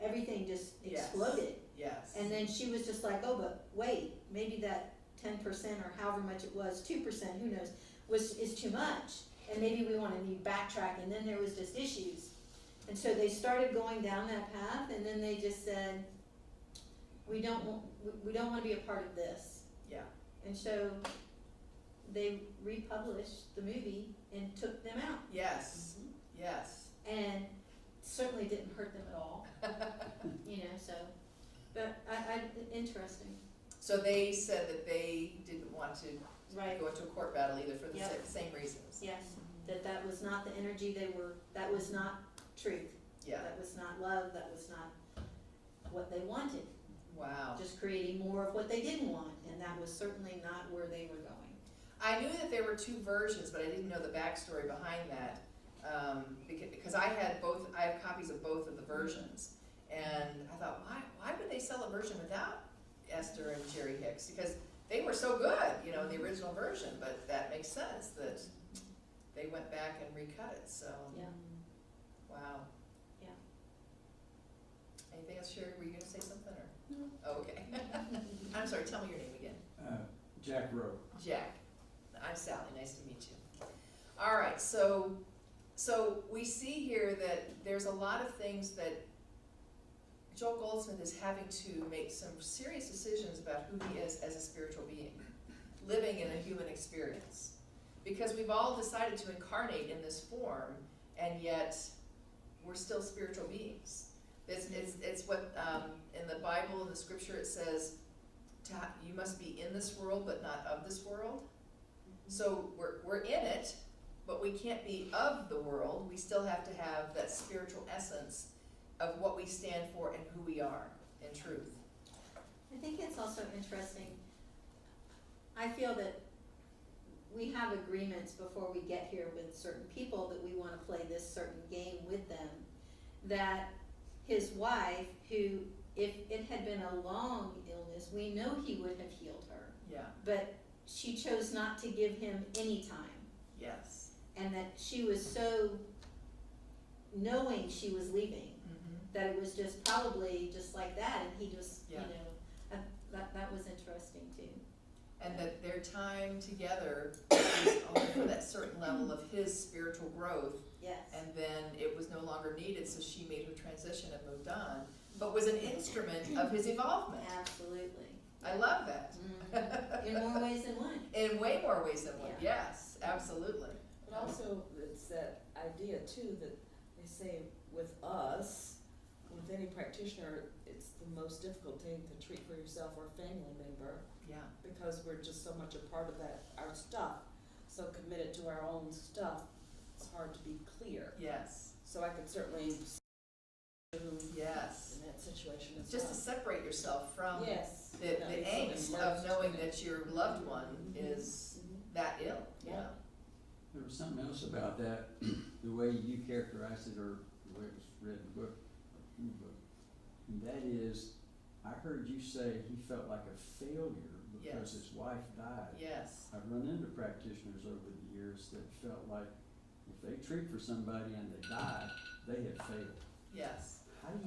everything just Yes. exploded. Yes. And then she was just like, oh, but wait, maybe that 10% or however much it was, 2%, who knows, is too much. And maybe we want to need backtrack, and then there was just issues. And so they started going down that path, and then they just said, we don't want to be a part of this. Yeah. And so they republished the movie and took them out. Yes. Yes. And certainly didn't hurt them at all. So, but interesting. So they said that they didn't want to Right. go into a court battle either for the Yep. same reasons. Yes, that was not the energy that was not truth. Yeah. That was not love, that was not what they wanted. Wow. Just creating more of what they didn't want, and that was certainly not where they were going. I knew that there were 2 versions, but I didn't know the backstory behind that. Because I have copies of both of the versions, and I thought, why would they sell a version without Esther and Jerry Hicks? Because they were so good, in the original version. But that makes sense that they went back and recut it, so. Yeah. Wow. Yeah. Anything else, Sherry? Were you gonna say something, or? No. Oh, okay. I'm sorry, tell me your name again. Jack Rowe. Jack. I'm Sally, nice to meet you. All right, so we see here that there's a lot of things that Joel Goldsmith is having to make some serious decisions about who he is as a spiritual being, living in a human experience. Because we've all decided to incarnate in this form, and yet we're still spiritual beings. It's what, in the Bible, in the scripture, it says, you must be in this world, but not of this world. So we're in it, but we can't be of the world. We still have to have that spiritual essence of what we stand for and who we are in truth. I think it's also interesting, I feel that we have agreements before we get here with certain people that we want to play this certain game with them, that his wife, who, if it had been a long illness, we know he would have healed her, Yeah. but she chose not to give him any time. Yes. And that she was so knowing she was leaving, that it was just probably just like that, and he just, Yeah. you know, that was interesting too. And that their time together was only for that certain level of his spiritual growth, Yes. and then it was no longer needed, so she made her transition and moved on, but was an instrument of his evolvement. Absolutely. I love that. In more ways than one. In way more ways than one, Yeah. yes, absolutely. But also, it's that idea too, that they say with us, with any practitioner, it's the most difficult thing to treat for yourself or a family member, Yeah, because we're just so much a part of that, our stuff, so committed to our own stuff, it's hard to be clear. yes, So I could certainly see you yes. in that situation as Just to well. separate yourself from Yes. the Yeah, it's angst so of immersed knowing in it. that your loved one is that ill, yeah. There was something else about that, the way you characterized it, or the way it was read in the book, and that is, I heard you say he felt like a failure because Yes. his wife died. Yes, I've run into practitioners over the years that felt like if they treat for somebody and they die, they have failed. yes. How do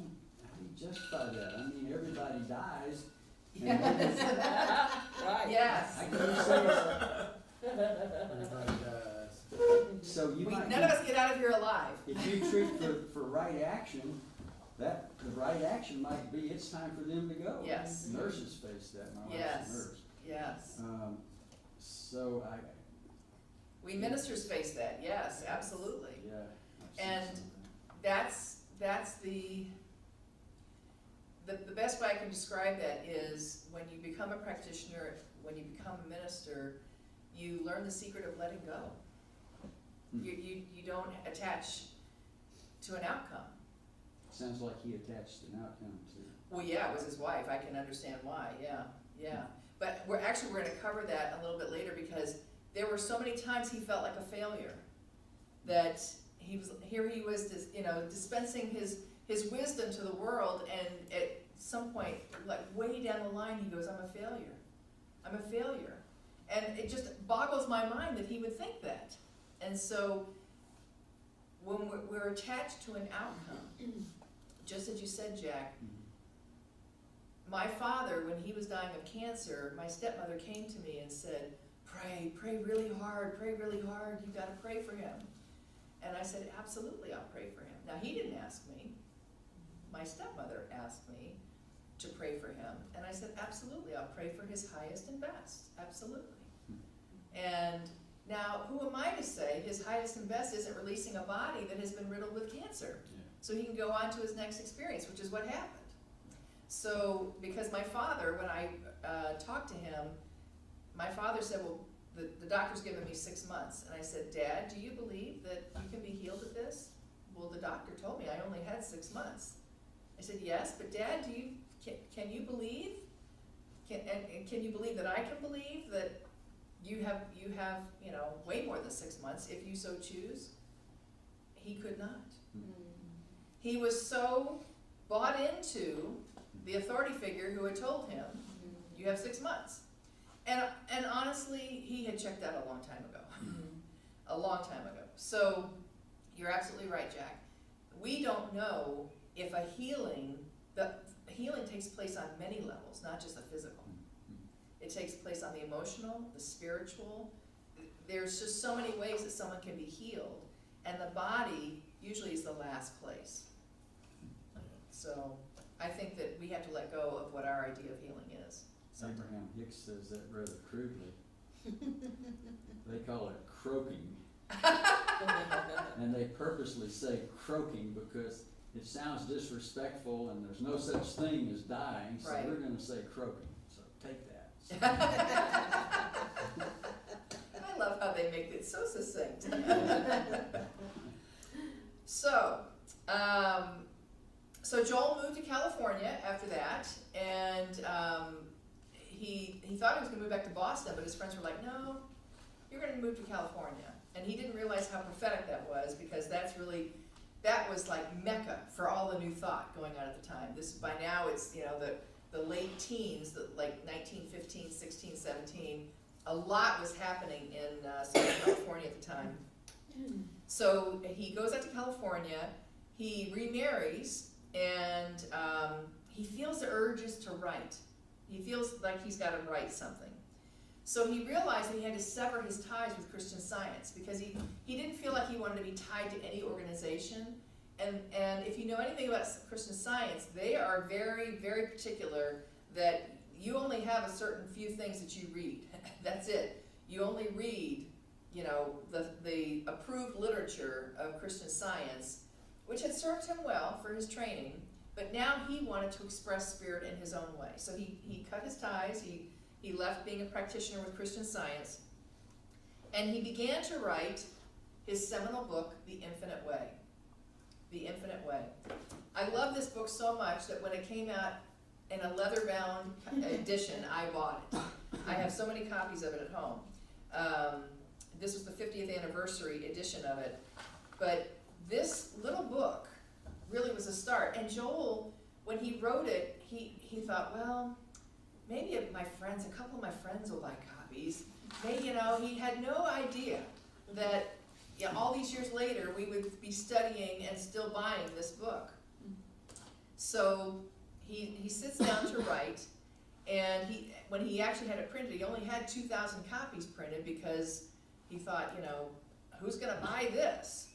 you justify that? I mean, everybody dies. And Yes. Right. Yes. I can't say Everybody dies. so. You might None of us get out of here alive. if you treat for right action, the right action might be it's time for them to go. Yes. Nurses face that. My wife's Yes. a nurse. Yes. So We ministers face that, yes, absolutely. yeah. I've seen And some of that. That's the best way I can describe that is when you become a practitioner, when you become a minister, you learn the secret of letting go. You don't attach to an outcome. Sounds like he attached an outcome to. Well, yeah, it was his wife. I can understand why. Yeah. But we're going to cover that a little bit later, because there were so many times he felt like a failure. That he was dispensing his wisdom to the world, and at some point, like way down the line, he goes, "I'm a failure. I'm a failure," and it just boggles my mind that he would think that. And so, when we're attached to an outcome, just as you said, Jack. My father, when he was dying of cancer, my stepmother came to me and said, pray really hard, you gotta pray for him. And I said, absolutely, I'll pray for him. Now, he didn't ask me. My stepmother asked me to pray for him. And I said, absolutely, I'll pray for his highest and best, absolutely. And now, who am I to say his highest and best isn't releasing a body that has been riddled with cancer? Yeah. So he can go on to his next experience, which is what happened. So, because my father, when I talked to him, my father said, well, the doctor's given me 6 months. And I said, Dad, do you believe that you can be healed of this? Well, the doctor told me I only had 6 months. I said, yes, but Dad, can you believe? Can you believe that I can believe that you have way more than 6 months if you so choose? He could not. He was so bought into the authority figure who had told him, you have 6 months. And honestly, he had checked out a long time ago. a long time ago. So you're absolutely right, Jack. We don't know if the healing takes place on many levels, not just the physical. It takes place on the emotional, the spiritual. There's just so many ways that someone can be healed, and the body usually is the last place. So I think that we have to let go of what our idea of healing is. Abraham Hicks says that rather crudely. They call it croaking. And they purposely say croaking because it sounds disrespectful and there's no such thing as dying, so Right. we're gonna say croaking, so take that. I love how they make it so succinct. So, so Joel moved to California after that, and he thought he was going to move back to Boston, but his friends were like, "No, you're going to move to California." And he didn't realize how prophetic that was, because that was like Mecca for all the new thought going on at the time. This, by now, it's, you know, the late teens, like 1915, 16, 17. A lot was happening in Southern California at the time. So he goes out to California, he remarries, and he feels the urges to write. He feels like he's got to write something. So he realized that he had to sever his ties with Christian Science, because he didn't feel like he wanted to be tied to any organization. And if you know anything about Christian Science, they are very, very particular that you only have a certain few things that you read. That's it. You only read, you know, the approved literature of Christian Science, which had served him well for his training, but now he wanted to express spirit in his own way. So he cut his ties, he left being a practitioner with Christian Science, and he began to write his seminal book, The Infinite Way. The Infinite Way. I love this book so much that when it came out in a leather-bound edition, I bought it. I have so many copies of it at home. This was the 50th anniversary edition of it. But this little book really was a start. And Joel, when he wrote it, he thought, well, maybe a couple of my friends will buy copies. Maybe, you know, he had no idea that, yeah, all these years later we would be studying and still buying this book. So he sits down to write, and when he actually had it printed, he only had 2,000 copies printed, because he thought, you know, who's going to buy this?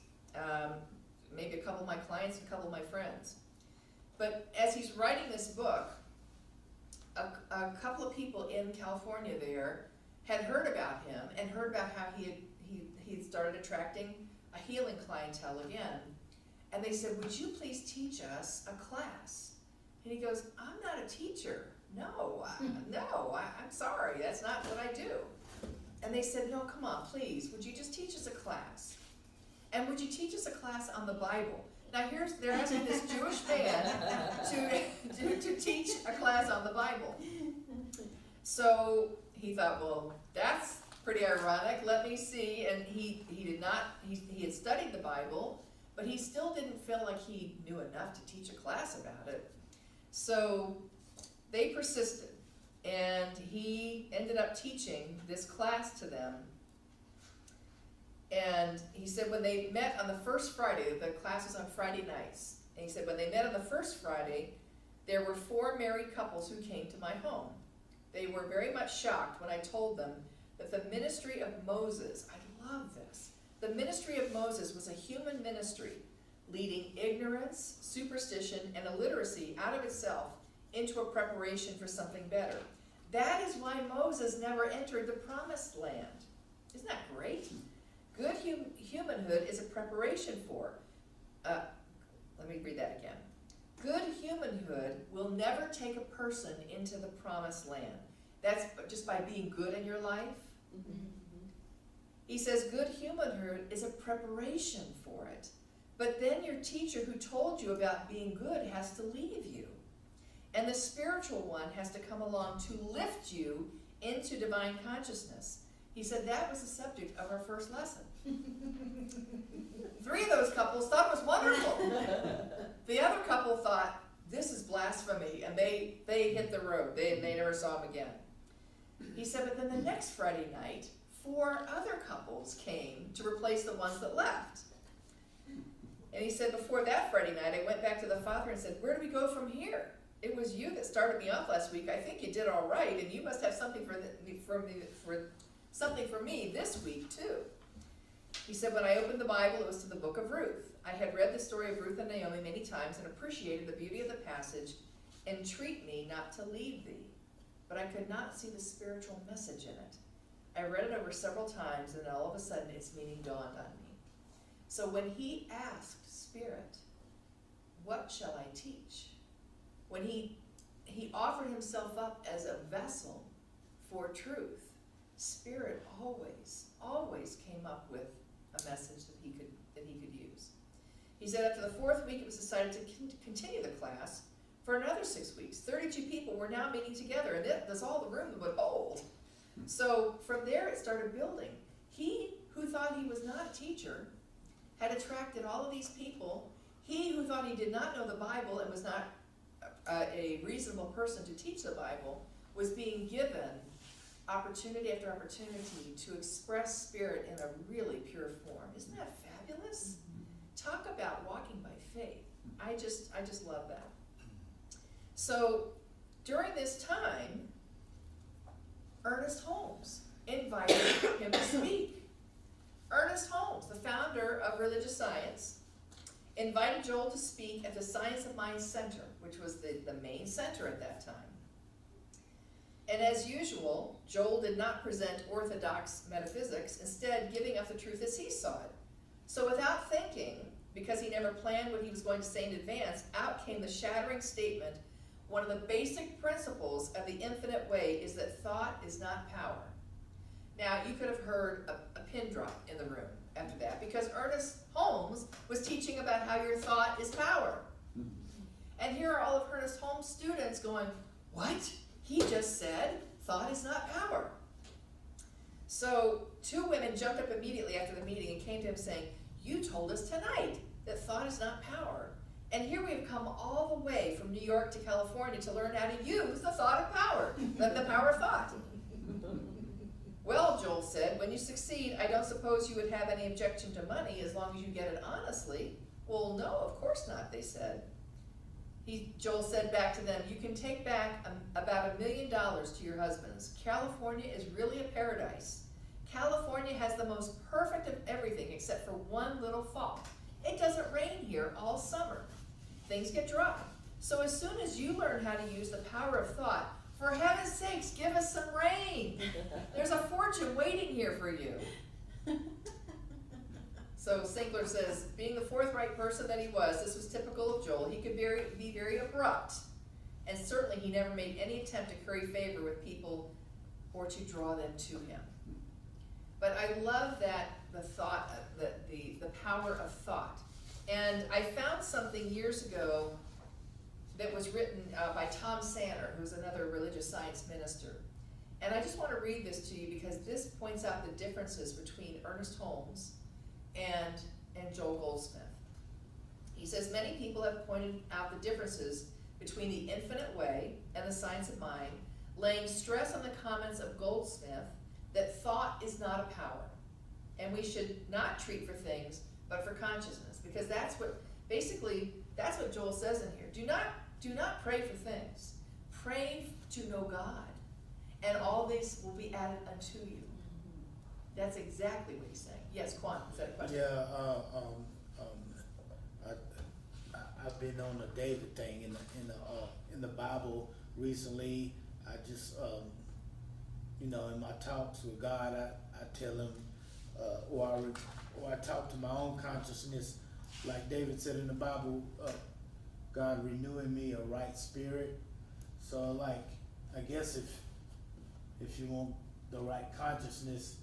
Maybe a couple of my clients and a couple of my friends. But as he's writing this book, a couple of people in California there had heard about him and heard about how he started attracting a healing clientele again. And they said, would you please teach us a class? And he goes, I'm not a teacher. No, I'm sorry, that's not what I do. And they said, no, come on, please, would you just teach us a class? And would you teach us a class on the Bible? Now they're asking this Jewish man to teach a class on the Bible. So he thought, well, that's pretty ironic, let me see. And he had studied the Bible, but he still didn't feel like he knew enough to teach a class about it. So they persisted, and he ended up teaching this class to them. And he said when they met on the first Friday, the class was on Friday nights, and he said when they met on the first Friday, there were 4 married couples who came to my home. They were very much shocked when I told them that the ministry of Moses, I love this, the ministry of Moses was a human ministry, leading ignorance, superstition, and illiteracy out of itself into a preparation for something better. That is why Moses never entered the promised land. Isn't that great? Good humanhood is a preparation for, let me read that again. Good humanhood will never take a person into the promised land. That's just by being good in your life. Mm-hmm. He says good humanhood is a preparation for it. But then your teacher who told you about being good has to leave you. And the spiritual one has to come along to lift you into divine consciousness. He said that was the subject of our first lesson. 3 of those couples thought it was wonderful. The other couple thought, this is blasphemy, and they hit the road. They never saw him again. He said, but then the next Friday night, 4 other couples came to replace the ones that left. And he said, before that Friday night, I went back to the father and said, where do we go from here? It was you that started me off last week. I think you did all right, and you must have something something for me this week too. He said, when I opened the Bible, it was to the book of Ruth. I had read the story of Ruth and Naomi many times and appreciated the beauty of the passage, entreat me not to leave thee. But I could not see the spiritual message in it. I read it over several times, and all of a sudden its meaning dawned on me. So when he asked Spirit, what shall I teach? When he offered himself up as a vessel for truth, Spirit always came up with a message that he could use. He said after the 4th week, it was decided to continue the class for another 6 weeks. 32 people were now meeting together, and that's all the room would hold. So from there, it started building. He who thought he was not a teacher had attracted all of these people. He who thought he did not know the Bible and was not a reasonable person to teach the Bible was being given opportunity after opportunity to express Spirit in a really pure form. Isn't that fabulous? Talk about walking by faith. I just love that. So during this time, Ernest Holmes invited him to speak. Ernest Holmes, the founder of religious science, invited Joel to speak at the Science of Mind Center, which was the main center at that time. And as usual, Joel did not present orthodox metaphysics, instead giving up the truth as he saw it. So without thinking, because he never planned what he was going to say in advance, out came the shattering statement, one of the basic principles of the infinite way is that thought is not power. Now, you could have heard a pin drop in the room after that, because Ernest Holmes was teaching about how your thought is power. And here are all of Ernest Holmes' students going, what? He just said thought is not power. So 2 women jumped up immediately after the meeting and came to him saying, you told us tonight that thought is not power. And here we have come all the way from New York to California to learn how to use the thought of power, the power of thought. Well, Joel said, when you succeed, I don't suppose you would have any objection to money as long as you get it honestly. Well, no, of course not, they said. Joel said back to them, you can take back about $1 million to your husbands. California is really a paradise. California has the most perfect of everything except for one little fault. It doesn't rain here all summer. Things get dry. So as soon as you learn how to use the power of thought, for heaven's sakes, give us some rain. There's a fortune waiting here for you. So Sinkler says, being the forthright person that he was, this was typical of Joel. He could be very abrupt, and certainly he never made any attempt to curry favor with people or to draw them to him. But I love that the thought, the power of thought. And I found something years ago that was written by Tom Sanner, who's another religious science minister. And I just want to read this to you because this points out the differences between Ernest Holmes and Joel Goldsmith. He says, many people have pointed out the differences between the infinite way and the science of mind, laying stress on the comments of Goldsmith that thought is not a power, and we should not treat for things, but for consciousness, because that's what Joel says in here. Do not pray for things. Pray to know God, and all this will be added unto you. That's exactly what he's saying. Yes, Quan, is that a question? Yeah, I've been on the David thing in the Bible recently. I just in my talks with God, I tell him, or I talk to my own consciousness, like David said in the Bible, God renewing me a right spirit. So like, I guess if you want the right consciousness,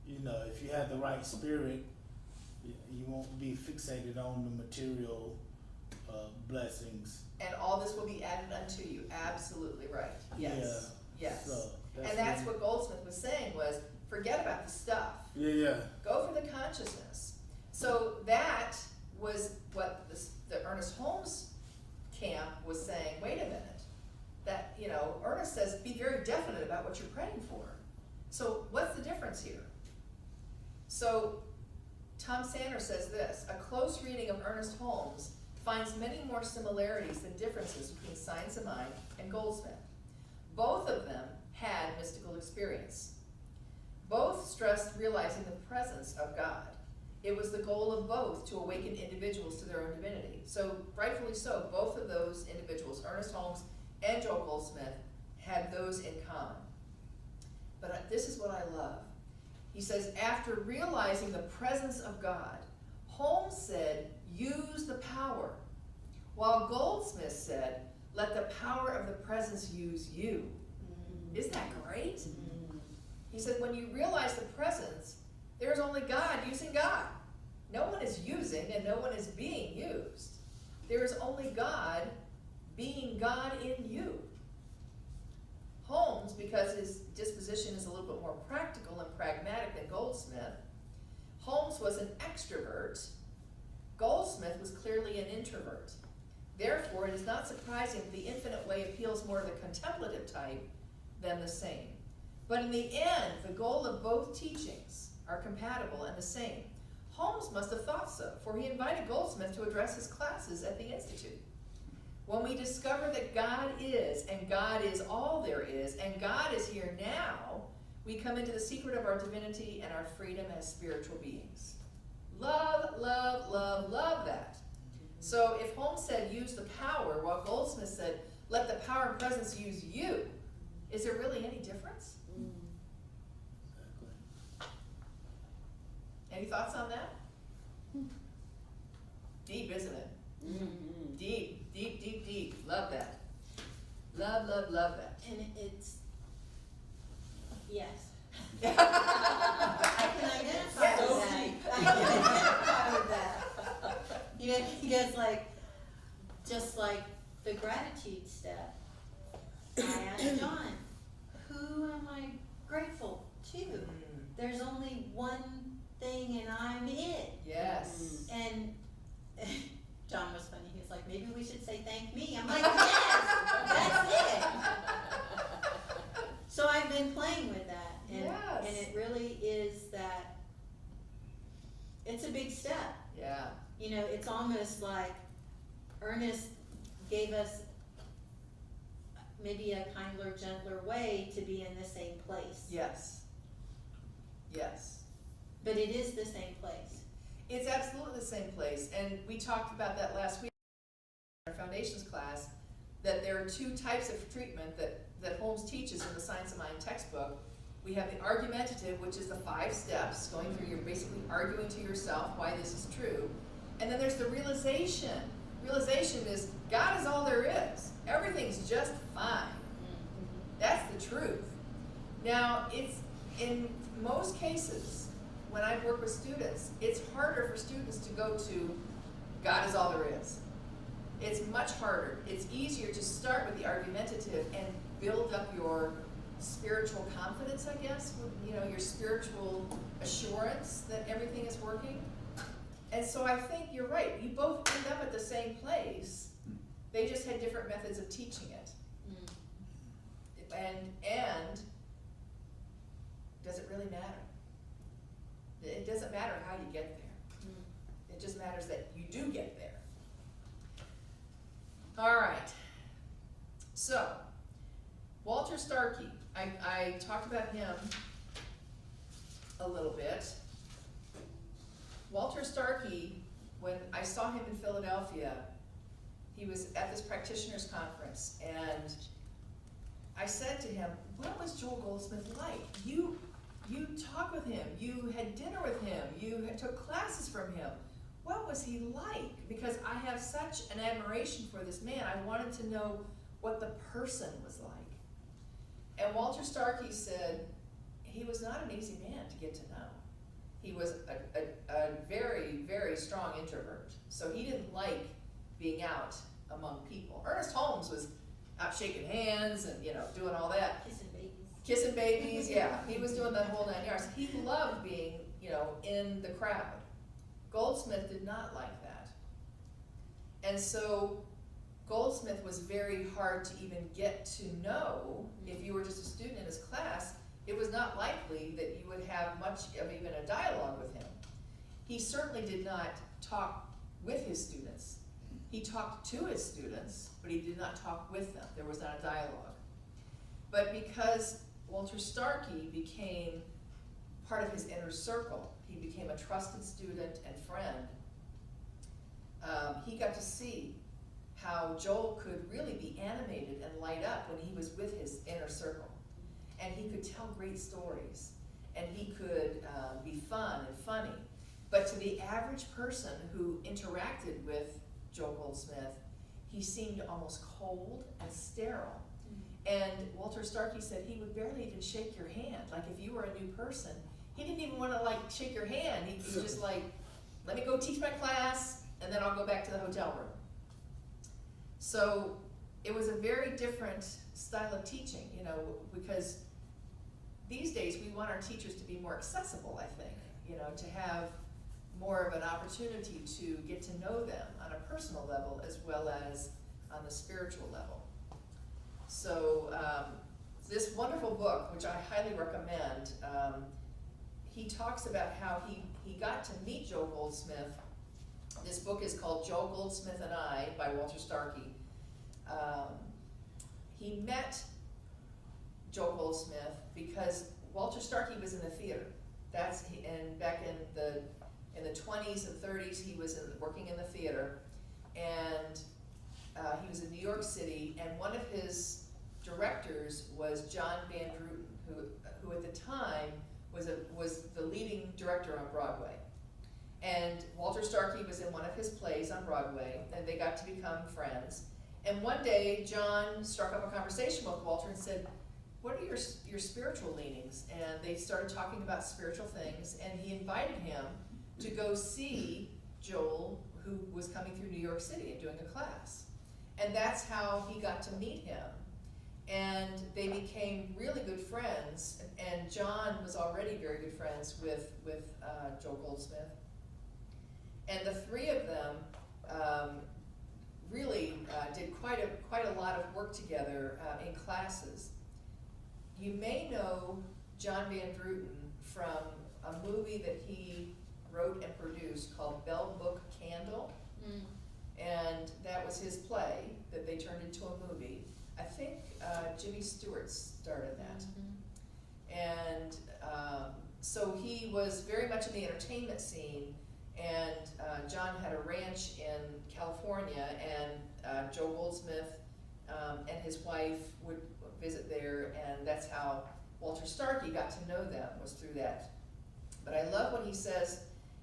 if you have the right spirit, you won't be fixated on the material blessings. And all this will be added unto you. Absolutely right. Yes. Yeah. Yes. So and that's what Goldsmith was saying was, forget about the stuff. Yeah. Go for the consciousness. So that was what the Ernest Holmes camp was saying, wait a minute. That, Ernest says, be very definite about what you're praying for. So what's the difference here? So Tom Sanders says this: a close reading of Ernest Holmes finds many more similarities than differences between Science of Mind and Goldsmith. Both of them had mystical experience. Both stressed realizing the presence of God. It was the goal of both to awaken individuals to their own divinity. So, rightfully so, both of those individuals, Ernest Holmes and Joel Goldsmith, had those in common. But this is what I love. He says, after realizing the presence of God, Holmes said, use the power, while Goldsmith said, let the power of the presence use you. Isn't that great? He said, when you realize the presence, there's only God using God. No one is using and no one is being used. There is only God being God in you. Holmes, because his disposition is a little bit more practical and pragmatic than Goldsmith, Holmes was an extrovert. Goldsmith was clearly an introvert. Therefore, it is not surprising that the infinite way appeals more to the contemplative type than the same. But in the end, the goal of both teachings are compatible and the same. Holmes must have thought so, for he invited Goldsmith to address his classes at the Institute. When we discover that God is, and God is all there is, and God is here now, we come into the secret of our divinity and our freedom as spiritual beings. Love, love, love, love that. So if Holmes said, use the power, while Goldsmith said, let the power and presence use you, is there really any difference? Any thoughts on that? Deep, isn't it? Mm-hmm. Deep, deep, deep, deep. Love that. Love, love, love that. And it's, yes. I I can identify Yes. with So that. deep. I can identify with that. You know, because just like the gratitude step, I asked John, who am I grateful to? There's only one thing and I'm it. Yes. And John was funny, he was like, maybe we should say thank me. I'm like, yes, that's it. So I've been playing with that, and Yes. it really is that, it's a big step. Yeah. You know, it's almost like Ernest gave us maybe a kinder, gentler way to be in the same place. Yes. Yes. But it is the same place. It's absolutely the same place, and we talked about that last week in our foundations class, that there are two types of treatment that Holmes teaches in the Science of Mind textbook. We have the argumentative, which is the 5 steps, going through, you're basically arguing to yourself why this is true. And then there's the realization. Realization is, God is all there is. Everything's just fine. That's the truth. Now, it's, in most cases, when I work with students, it's harder for students to go to, God is all there is. It's much harder. It's easier to start with the argumentative and build up your spiritual confidence, I guess, you know, your spiritual assurance that everything is working. And so I think you're right. You both end up at the same place. They just had different methods of teaching it. And does it really matter? It doesn't matter how you get there. It just matters that you do get there. All right. So, Walter Starkey. I talked about him a little bit. Walter Starkey, when I saw him in Philadelphia, he was at this practitioners conference, and I said to him, what was Joel Goldsmith like? You talked with him, you had dinner with him, you took classes from him. What was he like? Because I have such an admiration for this man. I wanted to know what the person was like. And Walter Starkey said he was not an easy man to get to know. He was a very, very strong introvert. So he didn't like being out among people. Ernest Holmes was out shaking hands and, you know, doing all that. Kissing babies. Kissing babies, yeah. He was doing that whole 9 yards. He loved being, you know, in the crowd. Goldsmith did not like that. And so Goldsmith was very hard to even get to know if you were just a student in his class, it was not likely that you would have much of even a dialogue with him. He certainly did not talk with his students. He talked to his students, but he did not talk with them. There was not a dialogue. But because Walter Starkey became part of his inner circle, he became a trusted student and friend, he got to see how Joel could really be animated and light up when he was with his inner circle. And he could tell great stories, and he could be fun and funny. But to the average person who interacted with Joel Goldsmith, he seemed almost cold and sterile. And Walter Starkey said he would barely even shake your hand. Like if you were a new person, he didn't even want to like shake your hand. He was just like, let me go teach my class, and then I'll go back to the hotel room. So it was a very different style of teaching, you know, because these days we want our teachers to be more accessible, I think, you know, to have more of an opportunity to get to know them on a personal level as well as on the spiritual level. So this wonderful book, which I highly recommend, he talks about how he got to meet Joel Goldsmith. This book is called Joel Goldsmith and I by Walter Starkey. He met Joel Goldsmith because Walter Starkey was in the theater. And back in the 20s and 30s, he was working in the theater, and he was in New York City, and one of his directors was John Van Druten, who at the time was the leading director on Broadway. And Walter Starkey was in one of his plays on Broadway, and they got to become friends. And one day, John struck up a conversation with Walter and said, what are your spiritual leanings? And they started talking about spiritual things, and he invited him to go see Joel, who was coming through New York City and doing a class. And that's how he got to meet him. And they became really good friends, and John was already very good friends with Joel Goldsmith. And the three of them really did quite a lot of work together in classes. You may know John Van Druten from a movie that he wrote and produced called Bell Book Candle. And that was his play that they turned into a movie. I think Jimmy Stewart started that. And so he was very much in the entertainment scene, and John had a ranch in California, and Joel Goldsmith and his wife would visit there, and that's how Walter Starkey got to know them, was through that. But I love what he says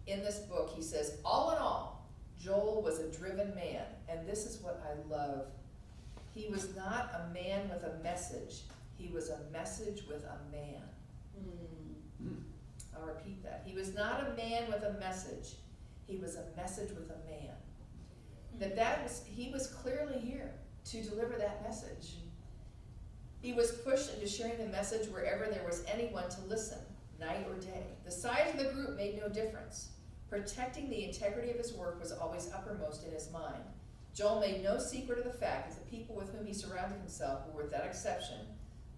in this book. He says, all in all, Joel was a driven man, and this is what I love. He was not a man with a message. He was a message with a man. I'll repeat that. He was not a man with a message. He was a message with a man. He was clearly here to deliver that message. He was pushed into sharing the message wherever there was anyone to listen, night or day. The size of the group made no difference. Protecting the integrity of his work was always uppermost in his mind. Joel made no secret of the fact that the people with whom he surrounded himself were without exception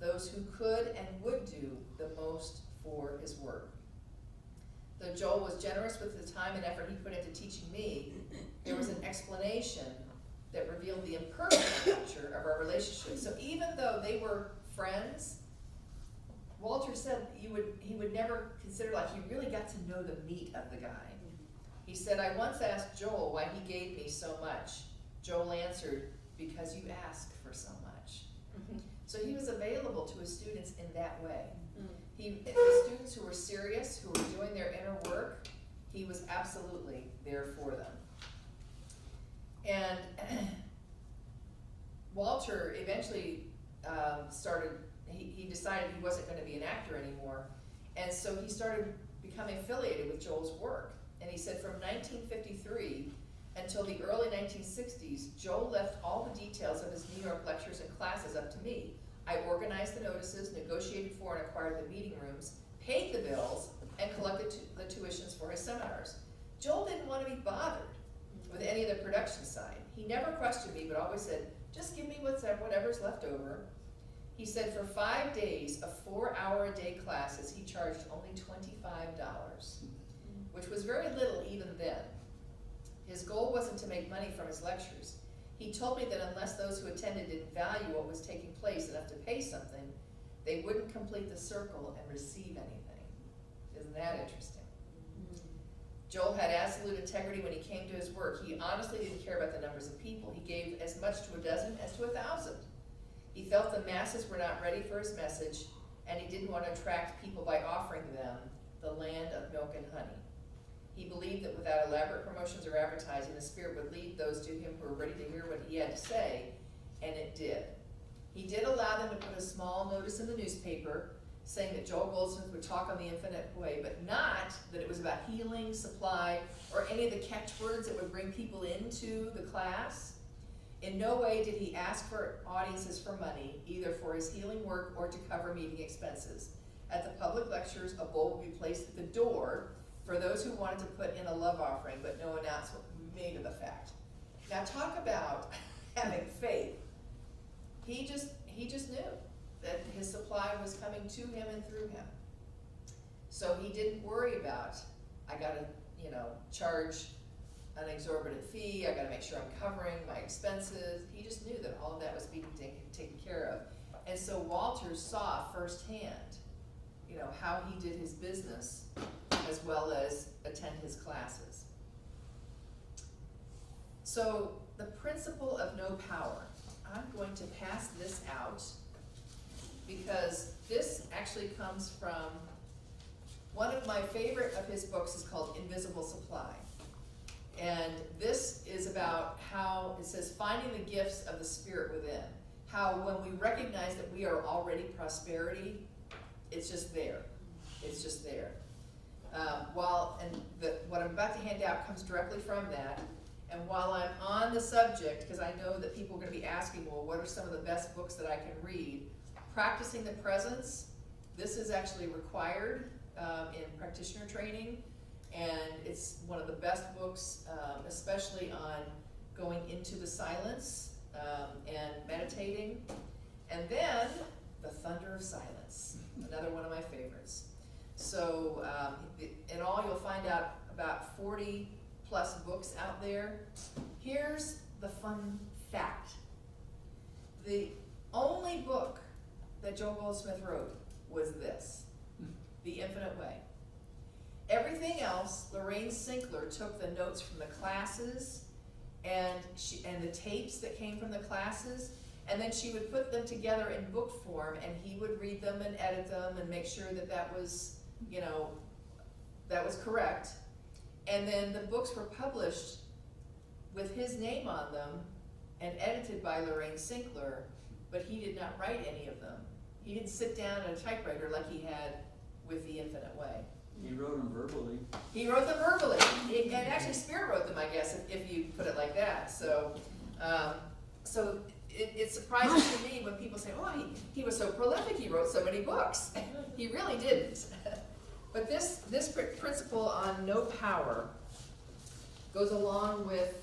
those who could and would do the most for his work. Though Joel was generous with the time and effort he put into teaching me, there was an explanation that revealed the impersonal nature of our relationship. So even though they were friends, Walter said he would never consider, like, he really got to know the meat of the guy. He said, I once asked Joel why he gave me so much. Joel answered, because you asked for so much. So he was available to his students in that way. The students who were serious, who were doing their inner work, he was absolutely there for them. And Walter eventually he decided he wasn't going to be an actor anymore, and so he started becoming affiliated with Joel's work. And he said from 1953 until the early 1960s, Joel left all the details of his New York lectures and classes up to me. I organized the notices, negotiated for and acquired the meeting rooms, paid the bills, and collected the tuitions for his seminars. Joel didn't want to be bothered with any of the production side. He never questioned me, but always said, just give me whatever's left over. He said for 5 days of 4-hour-a-day classes, he charged only $25, which was very little even then. His goal wasn't to make money from his lectures. He told me that unless those who attended didn't value what was taking place enough to pay something, they wouldn't complete the circle and receive anything. Isn't that interesting? Joel had absolute integrity when he came to his work. He honestly didn't care about the numbers of people. He gave as much to a dozen as to 1,000. He felt the masses were not ready for his message, and he didn't want to attract people by offering them the land of milk and honey. He believed that without elaborate promotions or advertising, the Spirit would lead those to him who were ready to hear what he had to say, and it did. He did allow them to put a small notice in the newspaper saying that Joel Goldsmith would talk on the infinite way, but not that it was about healing, supply, or any of the catchwords that would bring people into the class. In no way did he ask for audiences for money, either for his healing work or to cover meeting expenses. At the public lectures, a bowl would be placed at the door for those who wanted to put in a love offering, but no announcement made of the fact. Now talk about having faith. He just knew that his supply was coming to him and through him. So he didn't worry about, I gotta, charge an exorbitant fee, I gotta make sure I'm covering my expenses. He just knew that all of that was being taken care of. And so Walter saw firsthand, how he did his business as well as attend his classes. So the principle of no power, I'm going to pass this out because this actually comes from one of my favorite of his books is called Invisible Supply. And this is about how it says finding the gifts of the Spirit within. How when we recognize that we are already prosperity, it's just there. It's just there. What I'm about to hand out comes directly from that. And while I'm on the subject, because I know that people are going to be asking, well, what are some of the best books that I can read? Practicing the Presence, this is actually required in practitioner training, and it's one of the best books, especially on going into the silence and meditating. And then, The Thunder of Silence, another one of my favorites. So in all, you'll find out about 40 plus books out there. Here's the fun fact. The only book that Joel Goldsmith wrote was this, The Infinite Way. Everything else, Lorraine Sinkler took the notes from the classes and the tapes that came from the classes, and then she would put them together in book form, and he would read them and edit them and make sure that that was, that was correct. And then the books were published with his name on them and edited by Lorraine Sinkler, but he did not write any of them. He didn't sit down at a typewriter like he had with The Infinite Way. He wrote them verbally. He wrote them verbally, and actually Spirit wrote them, I guess, if you put it like that. So, it surprises to me when people say, "Oh, he was so prolific. He wrote so many books." He really didn't. But this principle on no power goes along with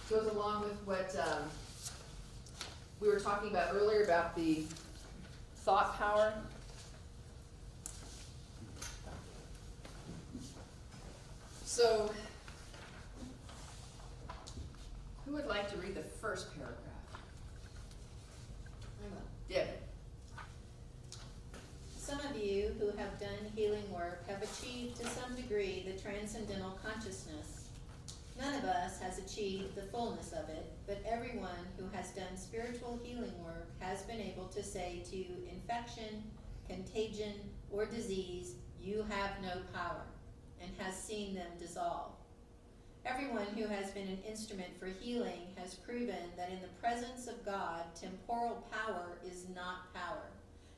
what we were talking about earlier about the thought power. So, who would like to read the first paragraph? I will. Deb. Some of you who have done healing work have achieved to some degree the transcendental consciousness. None of us has achieved the fullness of it, but everyone who has done spiritual healing work has been able to say to infection, contagion, or disease, "You have no power," and has seen them dissolve. Everyone who has been an instrument for healing has proven that in the presence of God, temporal power is not power.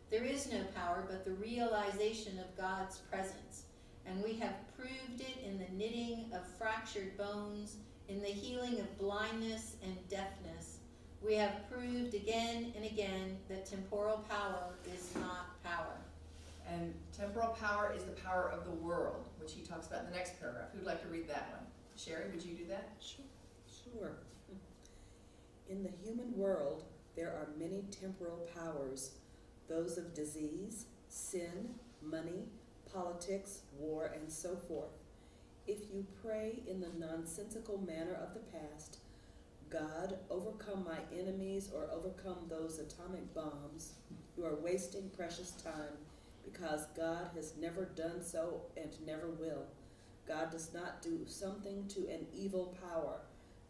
There is no power but the realization of God's presence, and we have proved it in the knitting of fractured bones, in the healing of blindness and deafness. We have proved again and again that temporal power is not power. And temporal power is the power of the world, which he talks about in the next paragraph. Who'd like to read that one? Sherry, would you do that? Sure. In the human world, there are many temporal powers, those of disease, sin, money, politics, war, and so forth. If you pray in the nonsensical manner of the past, God, overcome my enemies or overcome those atomic bombs, you are wasting precious time because God has never done so and never will. God does not do something to an evil power.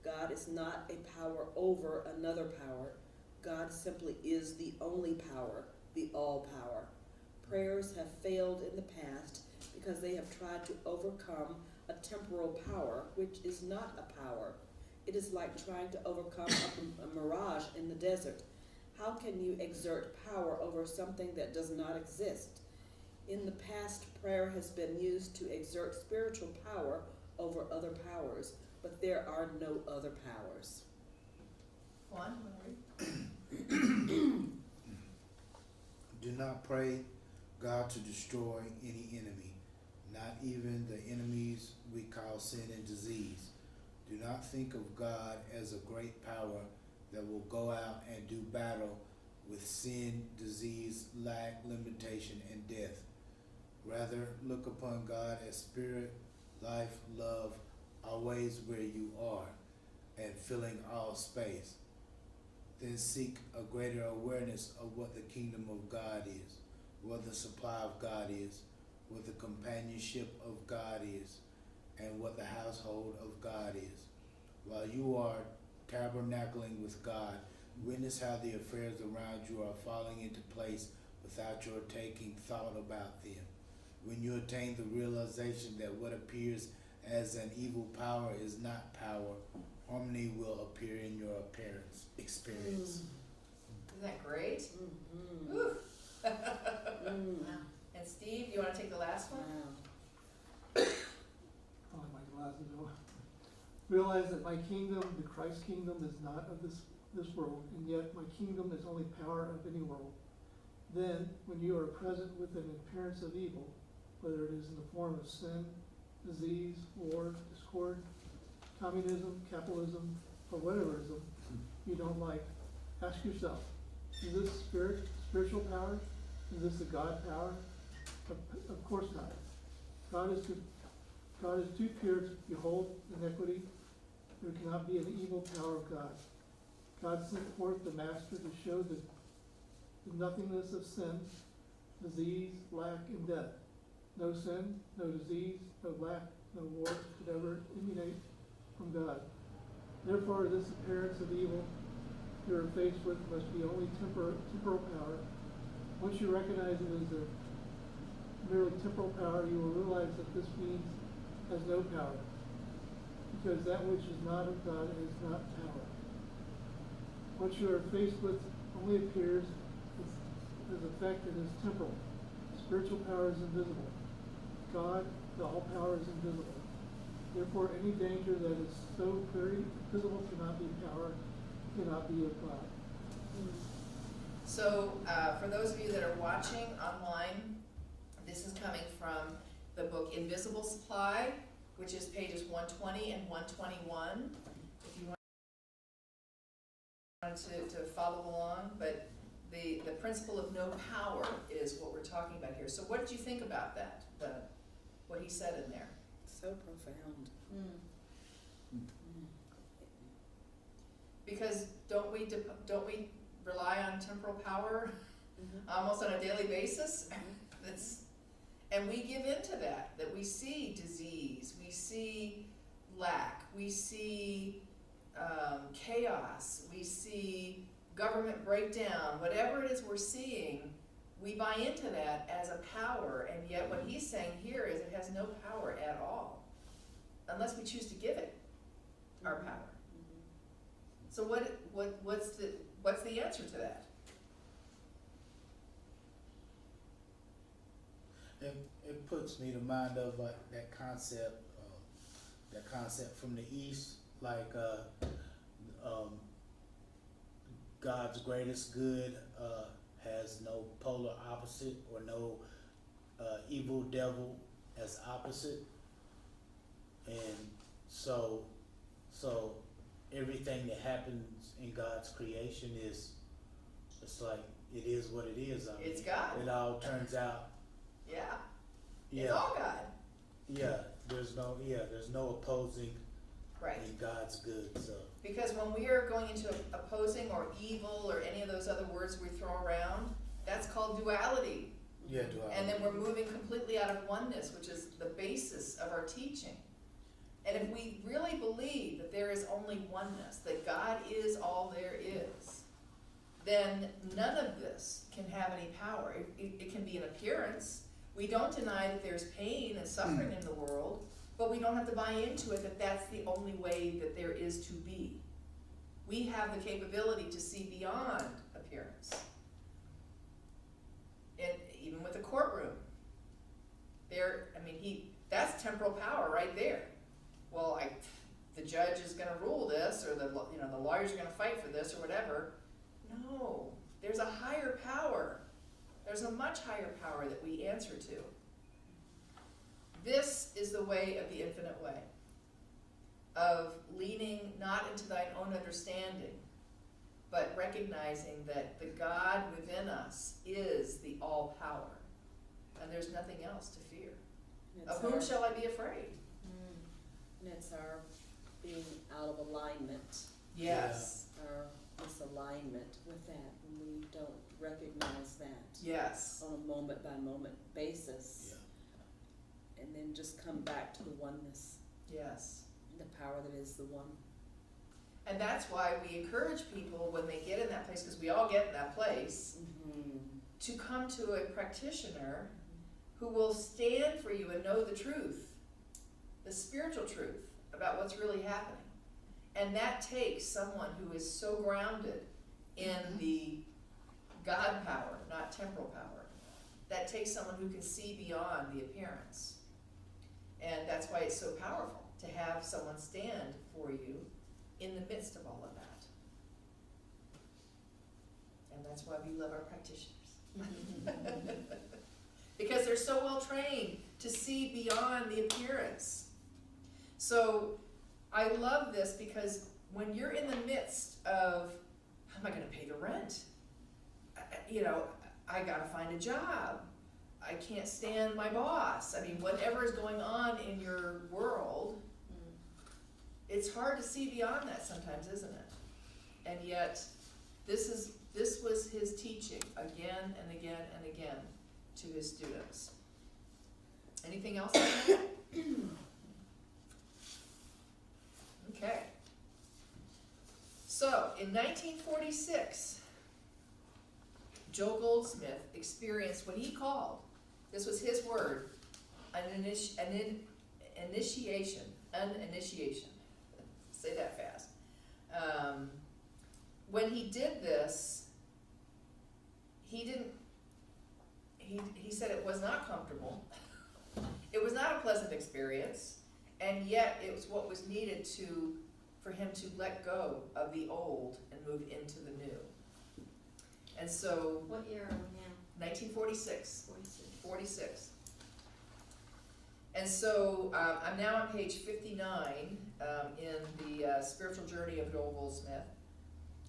God is not a power over another power. God simply is the only power, the all power. Prayers have failed in the past because they have tried to overcome a temporal power, which is not a power. It is like trying to overcome a mirage in the desert. How can you exert power over something that does not exist? In the past, prayer has been used to exert spiritual power over other powers, but there are no other powers. Juan, you wanna read? Do not pray God to destroy any enemy, not even the enemies we call sin and disease. Do not think of God as a great power that will go out and do battle with sin, disease, lack, limitation, and death. Rather, look upon God as spirit, life, love, always where you are, and filling all space. Then seek a greater awareness of what the kingdom of God is, what the supply of God is, what the companionship of God is, and what the household of God is. While you are tabernacling with God, witness how the affairs around you are falling into place without your taking thought about them. When you attain the realization that what appears as an evil power is not power, harmony will appear in your experience. Isn't that great? Mm-hmm. Woo. Mm. And Steve, you wanna take the last one? Wow. Oh, my glasses on. Realize that my kingdom, the Christ kingdom, is not of this world, and yet my kingdom is only power of any world. Then, when you are present with an appearance of evil, whether it is in the form of sin, disease, war, discord, communism, capitalism, or whateverism you don't like, ask yourself, is this spiritual power? Is this a God power? Of course not. God is too pure to behold iniquity. There cannot be an evil power of God. God sent forth the Master to show the nothingness of sin, disease, lack, and death. No sin, no disease, no lack, no war could ever emanate from God. Therefore, this appearance of evil you are faced with must be only temporal power. Once you recognize it as a merely temporal power, you will realize that this means has no power, because that which is not of God is not power. What you are faced with only appears as effect and is temporal. Spiritual power is invisible. God, the all power, is invisible. Therefore, any danger that is so clearly visible cannot be power, cannot be of God. So, for those of you that are watching online, this is coming from the book Invisible Supply, which is pages 120 and 121. If you wanted to follow along, but the principle of no power is what we're talking about here. So what did you think about that, what he said in there? So profound. Because don't we rely on temporal power Mm-hmm. almost on a daily basis? And we give into that we see disease, we see lack, we see chaos, we see government breakdown, whatever it is we're seeing, we buy into that as a power, and yet what he's saying here is it has no power at all, unless we choose to give it our power. So what's the answer to that? It puts me to mind of that concept from the East, like God's greatest good has no polar opposite, or no evil devil as opposite, and so everything that happens in God's creation is it's like, it is what it is. I mean, It's God. It all turns out, Yeah, yeah. it's all God. Yeah, there's no opposing, Right. and God's good, so. Because when we are going into opposing or evil or any of those other words we throw around, that's called duality. Yeah, do I? And then we're moving completely out of oneness, which is the basis of our teaching. And if we really believe that there is only oneness, that God is all there is, then none of this can have any power. It can be an appearance. We don't deny that there's pain and suffering in the world, but we don't have to buy into it that that's the only way that there is to be. We have the capability to see beyond appearance. And even with the courtroom, that's temporal power right there. Well, the judge is gonna rule this, or the lawyers are gonna fight for this, or whatever. No, there's a higher power. There's a much higher power that we answer to. This is the way of the infinite way, of leaning not into thine own understanding, but recognizing that the God within us is the all power, and there's nothing else to fear. Of whom shall I be afraid? And it's our being out of alignment, Yes, our misalignment with that, when we don't recognize that yes, on a moment by moment basis. Yeah. And then just come back to the oneness, yes. the power that is the one. And that's why we encourage people when they get in that place, because we all get in that place, to come to a practitioner who will stand for you and know the truth, the spiritual truth about what's really happening. And that takes someone who is so grounded in the God power, not temporal power. That takes someone who can see beyond the appearance. And that's why it's so powerful to have someone stand for you in the midst of all of that. And that's why we love our practitioners. Because they're so well trained to see beyond the appearance. So I love this because when you're in the midst of, how am I gonna pay the rent? I gotta find a job. I can't stand my boss. I mean, whatever is going on in your world, it's hard to see beyond that sometimes, isn't it? And yet, this was his teaching again and again and again to his students. Anything else on that? Okay. So, in 1946, Joe Goldsmith experienced what he called, this was his word, an initiation. Say that fast. When he did this, he said it was not comfortable. It was not a pleasant experience, and yet it was what was needed for him to let go of the old and move into the new. And so, What year are we now? 1946. 46. 46. And so I'm now on page 59 in the Spiritual Journey of Joel Goldsmith.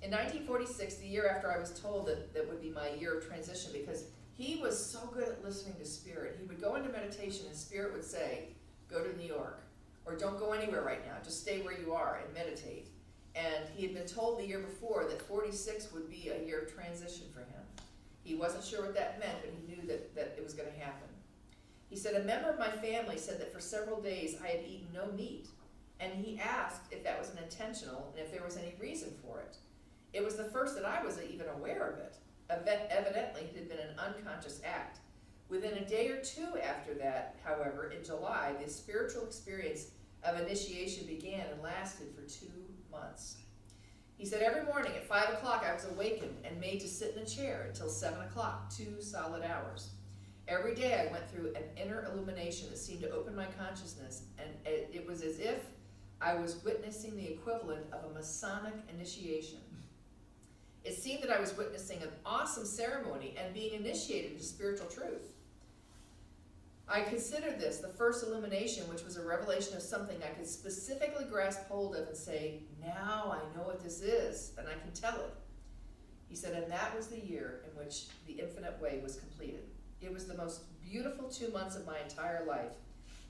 In 1946, the year after I was told that would be my year of transition, because he was so good at listening to Spirit. He would go into meditation and Spirit would say, go to New York, or don't go anywhere right now, just stay where you are and meditate. And he had been told the year before that 46 would be a year of transition for him. He wasn't sure what that meant, but he knew that it was going to happen. He said, a member of my family said that for several days I had eaten no meat, and he asked if that was an intentional and if there was any reason for it. It was the first that I was even aware of it. Evidently, it had been an unconscious act. Within a day or two after that, however, in July, the spiritual experience of initiation began and lasted for 2 months. He said, every morning at 5 o'clock I was awakened and made to sit in a chair until 7 o'clock, 2 solid hours. Every day I went through an inner illumination that seemed to open my consciousness, and it was as if I was witnessing the equivalent of a Masonic initiation. It seemed that I was witnessing an awesome ceremony and being initiated into spiritual truth. I considered this the first illumination, which was a revelation of something I could specifically grasp hold of and say, now I know what this is, and I can tell it. He said, and that was the year in which the Infinite Way was completed. It was the most beautiful 2 months of my entire life.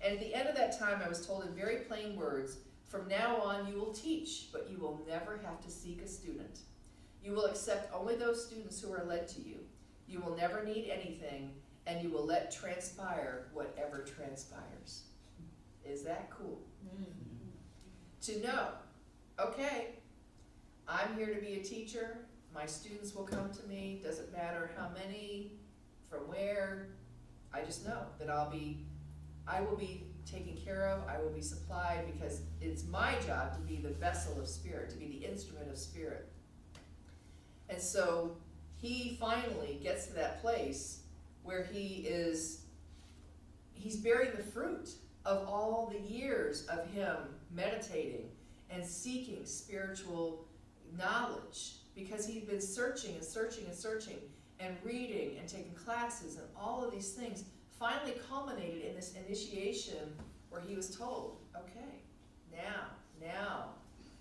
And at the end of that time, I was told in very plain words, from now on you will teach, but you will never have to seek a student. You will accept only those students who are led to you. You will never need anything, and you will let transpire whatever transpires. Is that cool? To know, okay, I'm here to be a teacher. My students will come to me. Doesn't matter how many, from where. I just know that I will be taken care of. I will be supplied, because it's my job to be the vessel of Spirit, to be the instrument of Spirit. And so he finally gets to that place where he's bearing the fruit of all the years of him meditating and seeking spiritual knowledge, because he'd been searching and searching and searching and reading and taking classes, and all of these things finally culminated in this initiation where he was told, okay, now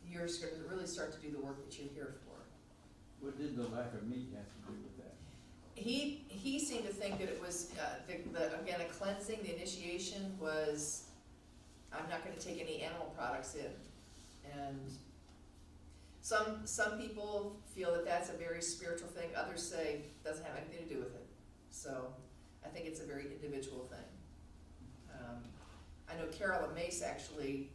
you're going to really start to do the work that you're here for. What did the lack of meat have to do with that? He seemed to think that it was, again, a cleansing. The initiation was, I'm not going to take any animal products in. And some people feel that that's a very spiritual thing. Others say it doesn't have anything to do with it. So I think it's a very individual thing. I know Carolyn Mace actually,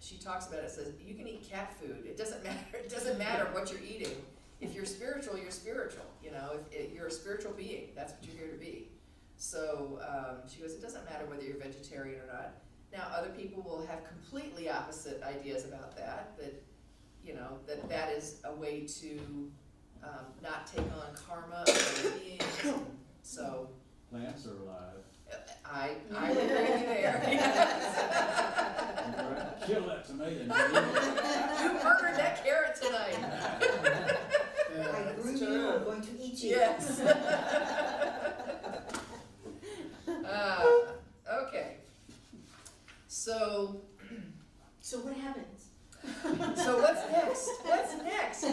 she talks about it, says you can eat cat food. It doesn't matter. It doesn't matter what you're eating. If you're spiritual, you're spiritual. You know, if you're a spiritual being, that's what you're here to be. So she goes, it doesn't matter whether you're vegetarian or not. Now, other people will have completely opposite ideas about that. That you know, that is a way to not take on karma of other beings. So Plants are alive. I would agree with you there. Kill that tomato. You murdered that carrot tonight. Yeah, I that's grew you, true. I'm going to eat you. Yes. Okay. So what happens? what's next? What's next?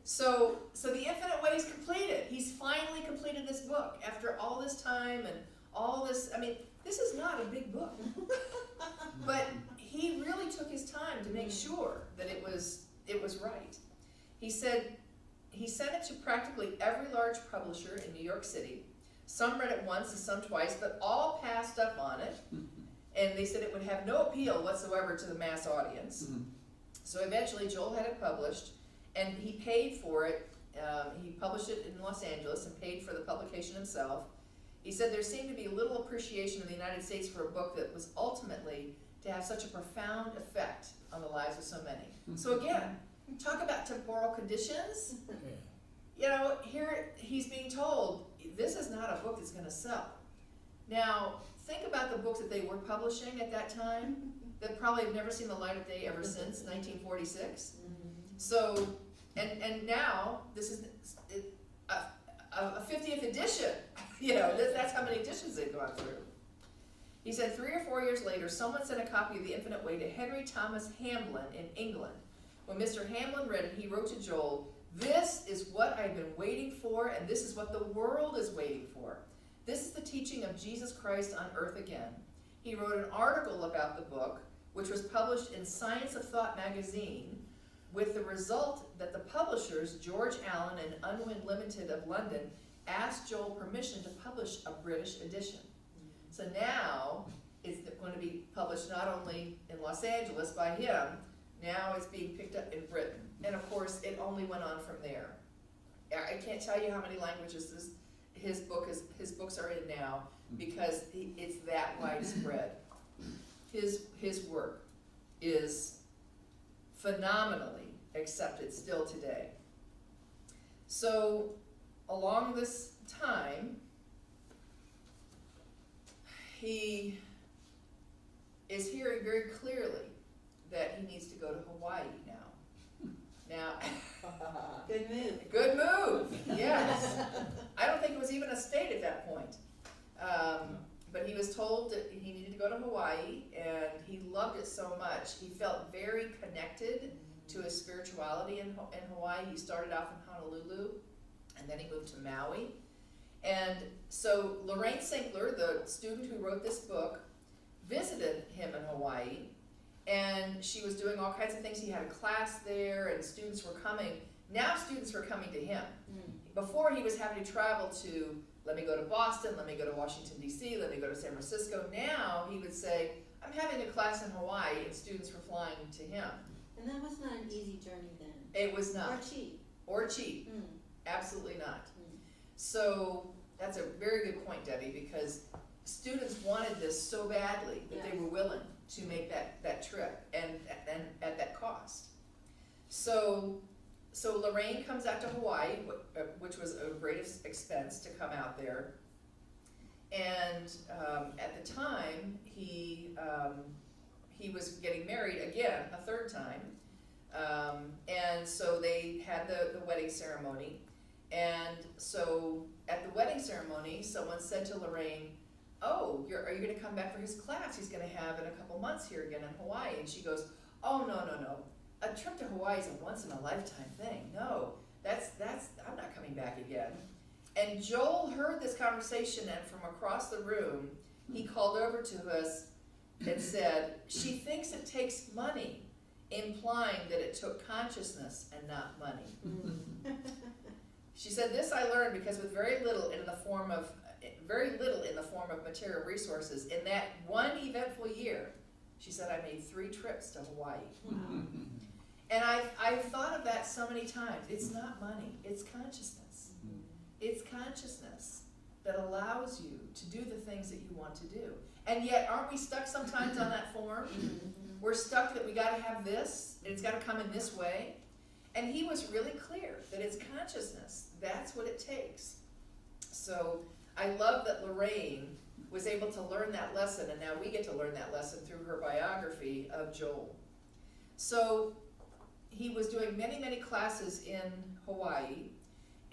So the Infinite Way is completed. He's finally completed this book after all this time and all this. I mean, this is not a big book, but he really took his time to make sure that it was right. He said he sent it to practically every large publisher in New York City. Some read it once and some twice, but all passed up on it. And they said it would have no appeal whatsoever to the mass audience. So eventually Joel had it published, and he paid for it. He published it in Los Angeles and paid for the publication himself. He said there seemed to be little appreciation in the United States for a book that was ultimately to have such a profound effect on the lives of so many. So again, talk about temporal conditions. You know, here he's being told, this is not a book that's going to sell. Now, think about the books that they were publishing at that time that probably have never seen the light of day ever since 1946. So, and now, this is a 50th edition. You know, that's how many editions they've gone through. He said 3 or 4 years later, someone sent a copy of The Infinite Way to Henry Thomas Hamlin in England. When Mr. Hamlin read it, he wrote to Joel, "This is what I've been waiting for, and this is what the world is waiting for. This is the teaching of Jesus Christ on earth again." He wrote an article about the book, which was published in Science of Thought magazine, with the result that the publishers, George Allen and Unwin Limited of London, asked Joel permission to publish a British edition. So now it's going to be published not only in Los Angeles by him, now it's being picked up in Britain. And of course, it only went on from there. I can't tell you how many languages his books are in now, because it's that widespread. His work is phenomenally accepted still today. So along this time, he is hearing very clearly that he needs to go to Hawaii now. Now, Good move. good move, yes. I don't think it was even a state at that point. But he was told that he needed to go to Hawaii, and he loved it so much. He felt very connected to his spirituality in Hawaii. He started off in Honolulu, and then he moved to Maui. And so Lorraine Sinkler, the student who wrote this book, visited him in Hawaii, and she was doing all kinds of things. He had a class there, and students were coming. Now students were coming to him. Before, he was having to travel to, let me go to Boston, let me go to Washington, D.C., let me go to San Francisco. Now he would say, I'm having a class in Hawaii, and students were flying to him. And that was not an easy journey then. It was not. Or cheap. Or cheap. Mm. Absolutely not. Mm. So that's a very good point, Debbie, because students wanted this so badly that they Yes. were willing to make that trip and at that cost. So Lorraine comes out to Hawaii, which was a great expense to come out there. And at the time, he was getting married again, a third time. And so they had the wedding ceremony. And so at the wedding ceremony, someone said to Lorraine, oh, are you gonna come back for his class he's gonna have in a couple months here again in Hawaii? And she goes, oh, no. A trip to Hawaii is a once in a lifetime thing. No, I'm not coming back again. And Joel heard this conversation, and from across the room, he called over to us and said, she thinks it takes money, implying that it took consciousness and not money. She said, this I learned because with very little in the form of material resources, in that one eventful year, she said, I made 3 trips to Hawaii. And I've thought of that so many times. It's not money, it's consciousness. It's consciousness that allows you to do the things that you want to do. And yet, aren't we stuck sometimes on that form? We're stuck that we gotta have this, and it's gotta come in this way. And he was really clear that it's consciousness. That's what it takes. So I love that Lorraine was able to learn that lesson, and now we get to learn that lesson through her biography of Joel. So he was doing many, many classes in Hawaii,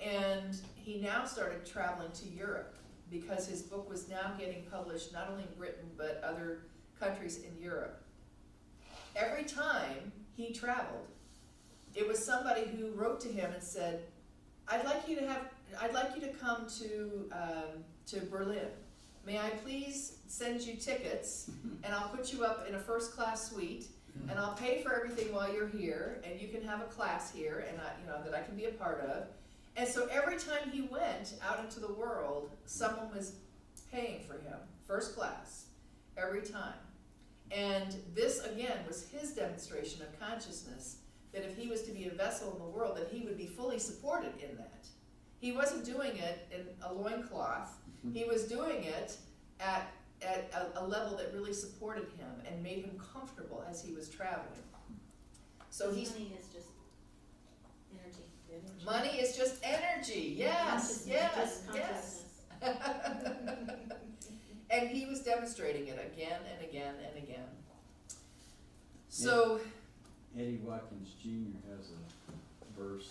and he now started traveling to Europe because his book was now getting published not only in Britain but other countries in Europe. Every time he traveled, it was somebody who wrote to him and said, I'd like you to come to Berlin. May I please send you tickets, and I'll put you up in a first class suite, and I'll pay for everything while you're here, and you can have a class here, and that I can be a part of. And so every time he went out into the world, someone was paying for him, first class, every time. And this, again, was his demonstration of consciousness, that if he was to be a vessel in the world, that he would be fully supported in that. He wasn't doing it in a loincloth. He was doing it at a level that really supported him and made him comfortable as he was traveling. So Money is just energy. Money is just energy. Yes, yes, yes. And he was demonstrating it again and again and again. So Eddie Watkins Jr. has a verse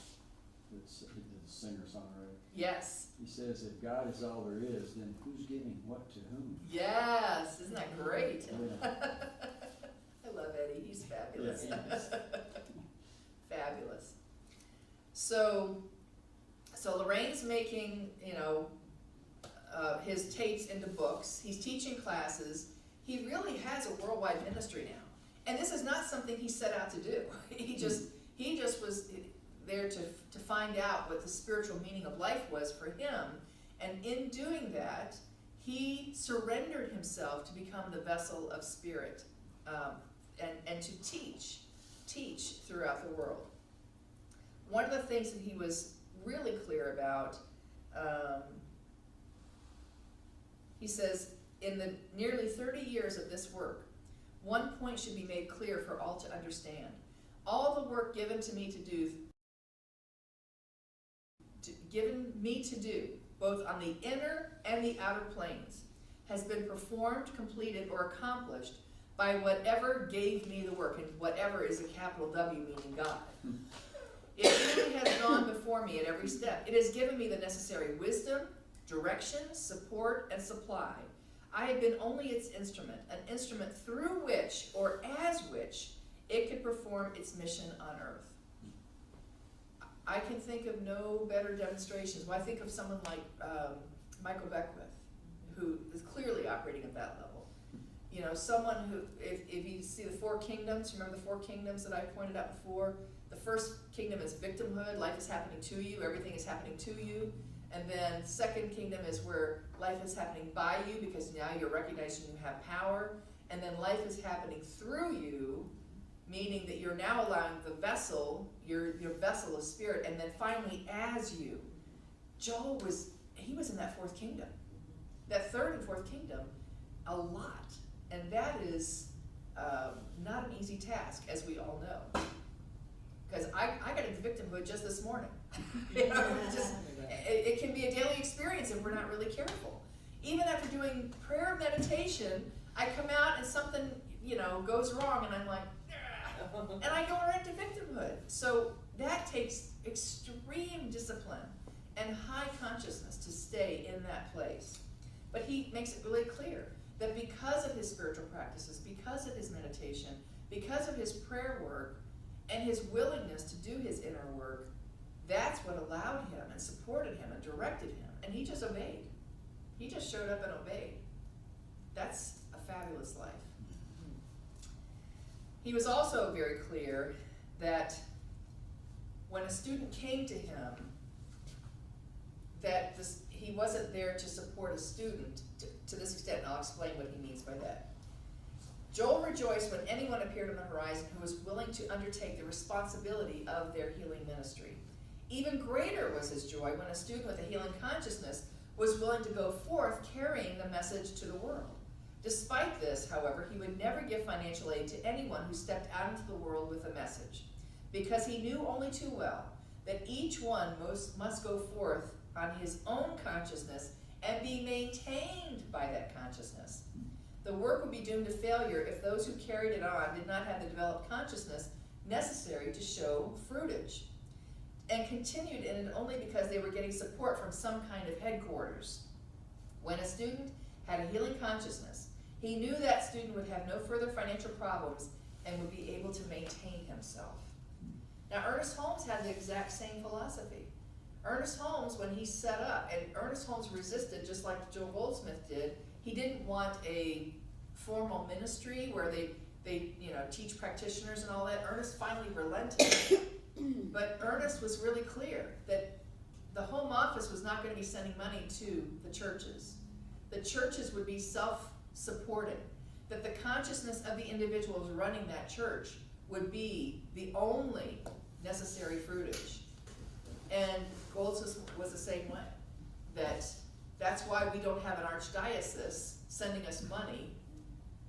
that's a singer-songwriter. yes, He says, if God is all there is, then who's giving what to whom? yes, isn't that great? Yeah. I love Eddie, he's fabulous. Yeah, he is. Fabulous. So Lorraine's making, his tapes into books. He's teaching classes. He really has a worldwide ministry now. And this is not something he set out to do. He just was there to find out what the spiritual meaning of life was for him. And in doing that, he surrendered himself to become the vessel of spirit, and to teach throughout the world. One of the things that he was really clear about, he says, in the nearly 30 years of this work, one point should be made clear for all to understand. All the work given me to do, both on the inner and the outer planes, has been performed, completed, or accomplished by whatever gave me the work, and whatever is a capital W, meaning God. It really has gone before me at every step. It has given me the necessary wisdom, direction, support, and supply. I have been only its instrument, an instrument through which, or as which, it could perform its mission on earth. I can think of no better demonstrations. Well, I think of someone like Michael Beckwith, who is clearly operating at that level. You know, someone who, if you see the 4 kingdoms, remember the 4 kingdoms that I pointed out before? The first kingdom is victimhood, life is happening to you, everything is happening to you. And then second kingdom is where life is happening by you, because now you're recognizing you have power. And then life is happening through you, meaning that you're now allowing the vessel, your vessel of spirit, and then finally as you. Joel was in that 4th kingdom. That 3rd and 4th kingdom, a lot. And that is not an easy task, as we all know. Because I got into victimhood just this morning. You know, it can be a daily experience if we're not really careful. Even after doing prayer meditation, I come out and something, you know, goes wrong, and I'm like, and I go right into victimhood. So that takes extreme discipline and high consciousness to stay in that place. But he makes it really clear that because of his spiritual practices, because of his meditation, because of his prayer work, and his willingness to do his inner work, that's what allowed him and supported him and directed him. And he just obeyed. He just showed up and obeyed. That's a fabulous life. He was also very clear that when a student came to him, that he wasn't there to support a student to this extent, and I'll explain what he means by that. Joel rejoiced when anyone appeared on the horizon who was willing to undertake the responsibility of their healing ministry. Even greater was his joy when a student with a healing consciousness was willing to go forth carrying the message to the world. Despite this, however, he would never give financial aid to anyone who stepped out into the world with a message, because he knew only too well that each one must go forth on his own consciousness and be maintained by that consciousness. The work would be doomed to failure if those who carried it on did not have the developed consciousness necessary to show fruitage, and continued in it only because they were getting support from some kind of headquarters. When a student had a healing consciousness, he knew that student would have no further financial problems and would be able to maintain himself. Now, Ernest Holmes had the exact same philosophy. Ernest Holmes, when he set up, and Ernest Holmes resisted just like Joel Goldsmith did. He didn't want a formal ministry where they teach practitioners and all that. Ernest finally relented. But Ernest was really clear that the home office was not going to be sending money to the churches. The churches would be self-supporting. That the consciousness of the individuals running that church would be the only necessary fruitage. And Goldsmith was the same way. That's why we don't have an archdiocese sending us money,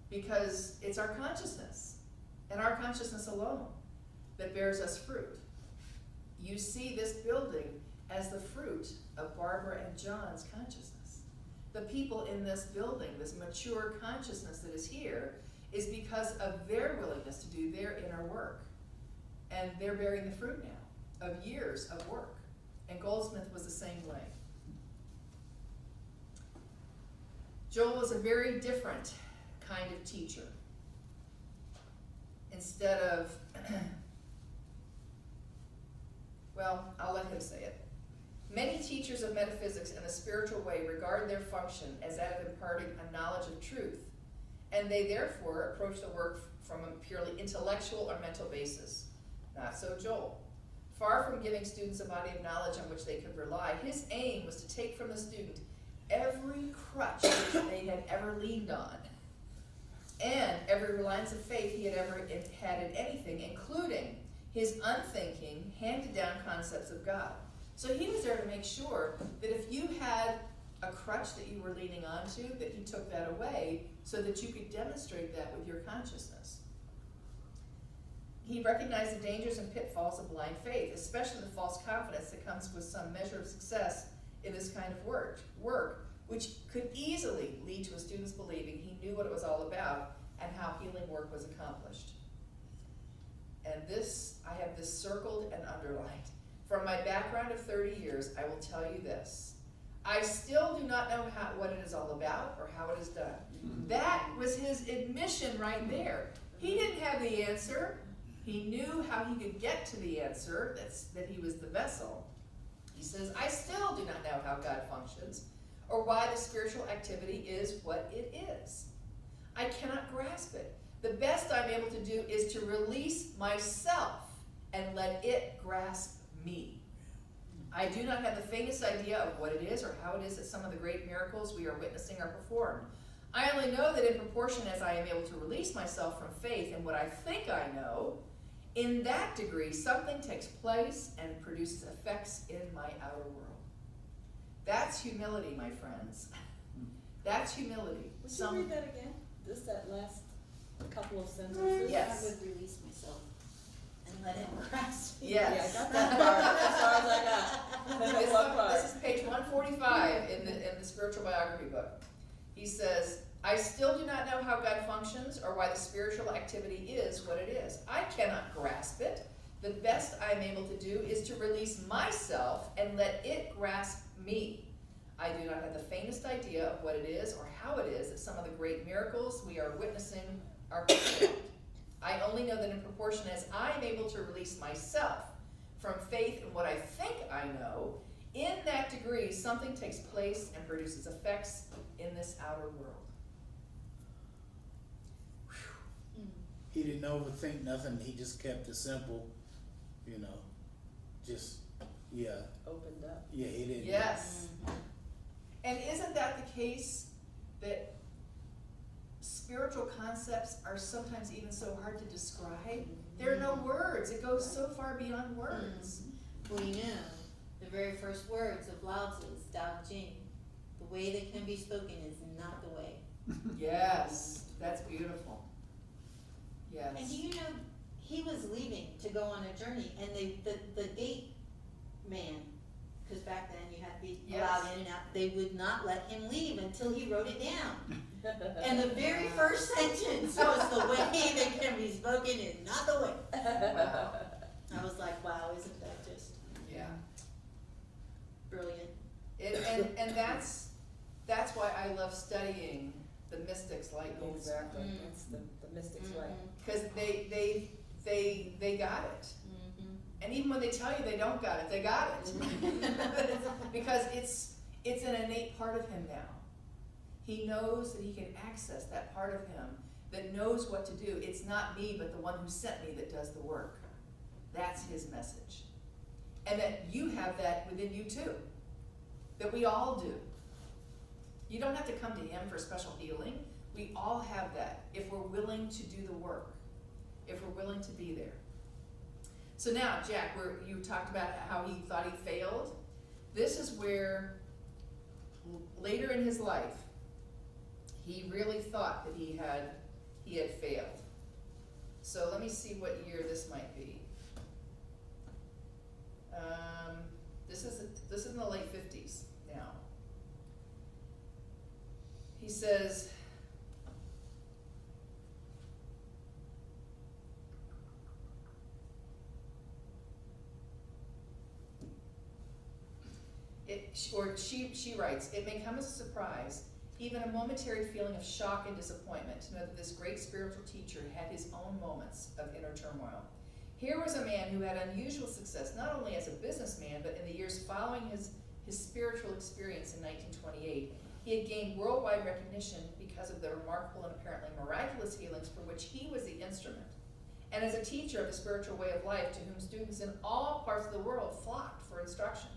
because it's our consciousness, and our consciousness alone, that bears us fruit. You see this building as the fruit of Barbara and John's consciousness. The people in this building, this mature consciousness that is here, is because of their willingness to do their inner work. And they're bearing the fruit now of years of work. And Goldsmith was the same way. Joel was a very different kind of teacher. Instead of, well, I'll let him say it. Many teachers of metaphysics in a spiritual way regard their function as that of imparting a knowledge of truth, and they therefore approach the work from a purely intellectual or mental basis. Not so Joel. Far from giving students a body of knowledge on which they could rely, his aim was to take from the student every crutch which they had ever leaned on, and every reliance of faith he had ever had in anything, including his unthinking, handed-down concepts of God. So he was there to make sure that if you had a crutch that you were leaning onto, that he took that away so that you could demonstrate that with your consciousness. He recognized the dangers and pitfalls of blind faith, especially the false confidence that comes with some measure of success in this kind of work, which could easily lead to a student's believing he knew what it was all about and how healing work was accomplished. And this, I have this circled and underlined. From my background of 30 years, I will tell you this. I still do not know what it is all about or how it is done. That was his admission right there. He didn't have the answer. He knew how he could get to the answer, that he was the vessel. He says, I still do not know how God functions or why the spiritual activity is what it is. I cannot grasp it. The best I'm able to do is to release myself and let it grasp me. I do not have the faintest idea of what it is or how it is that some of the great miracles we are witnessing are performed. I only know that in proportion as I am able to release myself from faith in what I think I know, in that degree something takes place and produces effects in my outer world. That's humility, my friends. That's humility. Would you read that again? Just that last couple of sentences? Yes. I would release myself and let it grasp me. Yes. Yeah, I got that part, as far as I got. What part? This is page 145 in the spiritual biography book. He says, I still do not know how God functions or why the spiritual activity is what it is. I cannot grasp it. The best I am able to do is to release myself and let it grasp me. I do not have the faintest idea of what it is or how it is that some of the great miracles we are witnessing are performed. I only know that in proportion as I am able to release myself from faith in what I think I know, in that degree something takes place and produces effects in this outer world. He didn't overthink nothing. He just kept it simple, you know. Just, yeah, Opened up. yeah, he didn't. Yes. And isn't that the case, that spiritual concepts are sometimes even so hard to describe? There are no words. It goes so far beyond words. We know the very first words of Lao Tzu's Tao Te Ching. The way that can be spoken is not the way. Yes, that's beautiful. Yes. And do you know, he was leaving to go on a journey, and the gate man, because back then you had to be allowed in and out, they would not let him leave until he wrote it down. And the very first sentence was, the way that can be spoken is not the way. Wow. I was like, wow, isn't that just Yeah. brilliant? And that's why I love studying the mystics like Goldsmith. Exactly, that's the mystic's way. Because they got it. Mm-hmm. And even when they tell you they don't got it, they got it. Because it's an innate part of him now. He knows that he can access that part of him that knows what to do. It's not me, but the one who sent me that does the work. That's his message. And that you have that within you too. That we all do. You don't have to come to him for special healing. We all have that if we're willing to do the work, if we're willing to be there. So now, Jack, you talked about how he thought he failed. This is where later in his life, he really thought that he had failed. So let me see what year this might be. This is in the late 50s now. He says, she writes, it may come as a surprise, even a momentary feeling of shock and disappointment, to know that this great spiritual teacher had his own moments of inner turmoil. Here was a man who had unusual success, not only as a businessman, but in the years following his spiritual experience in 1928. He had gained worldwide recognition because of the remarkable and apparently miraculous healings for which he was the instrument, and as a teacher of the spiritual way of life to whom students in all parts of the world flocked for instruction.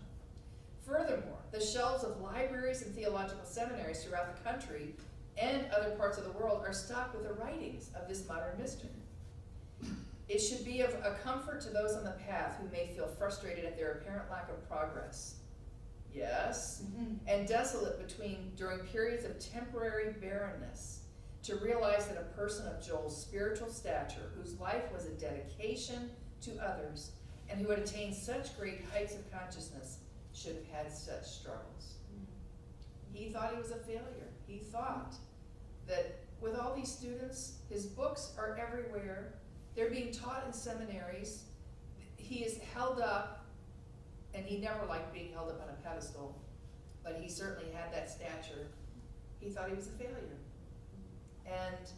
Furthermore, the shelves of libraries and theological seminaries throughout the country and other parts of the world are stocked with the writings of this modern mystic. It should be of a comfort to those on the path who may feel frustrated at their apparent lack of progress. Yes, and desolate during periods of temporary barrenness, to realize that a person of Joel's spiritual stature, whose life was a dedication to others, and who had attained such great heights of consciousness, should have had such struggles. He thought he was a failure. He thought that with all these students, his books are everywhere, they're being taught in seminaries, he is held up. And he never liked being held up on a pedestal, but he certainly had that stature. He thought he was a failure, and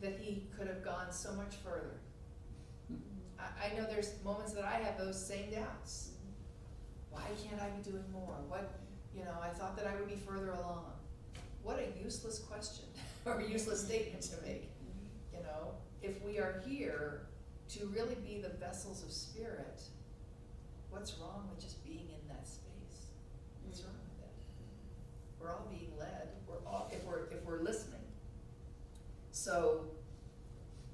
that he could have gone so much further. I know there's moments that I have those same doubts. Why can't I be doing more? I thought that I would be further along. What a useless question or a useless statement to make. If we are here to really be the vessels of spirit, what's wrong with just being in that space? What's wrong with it? We're all being led. If we're listening. So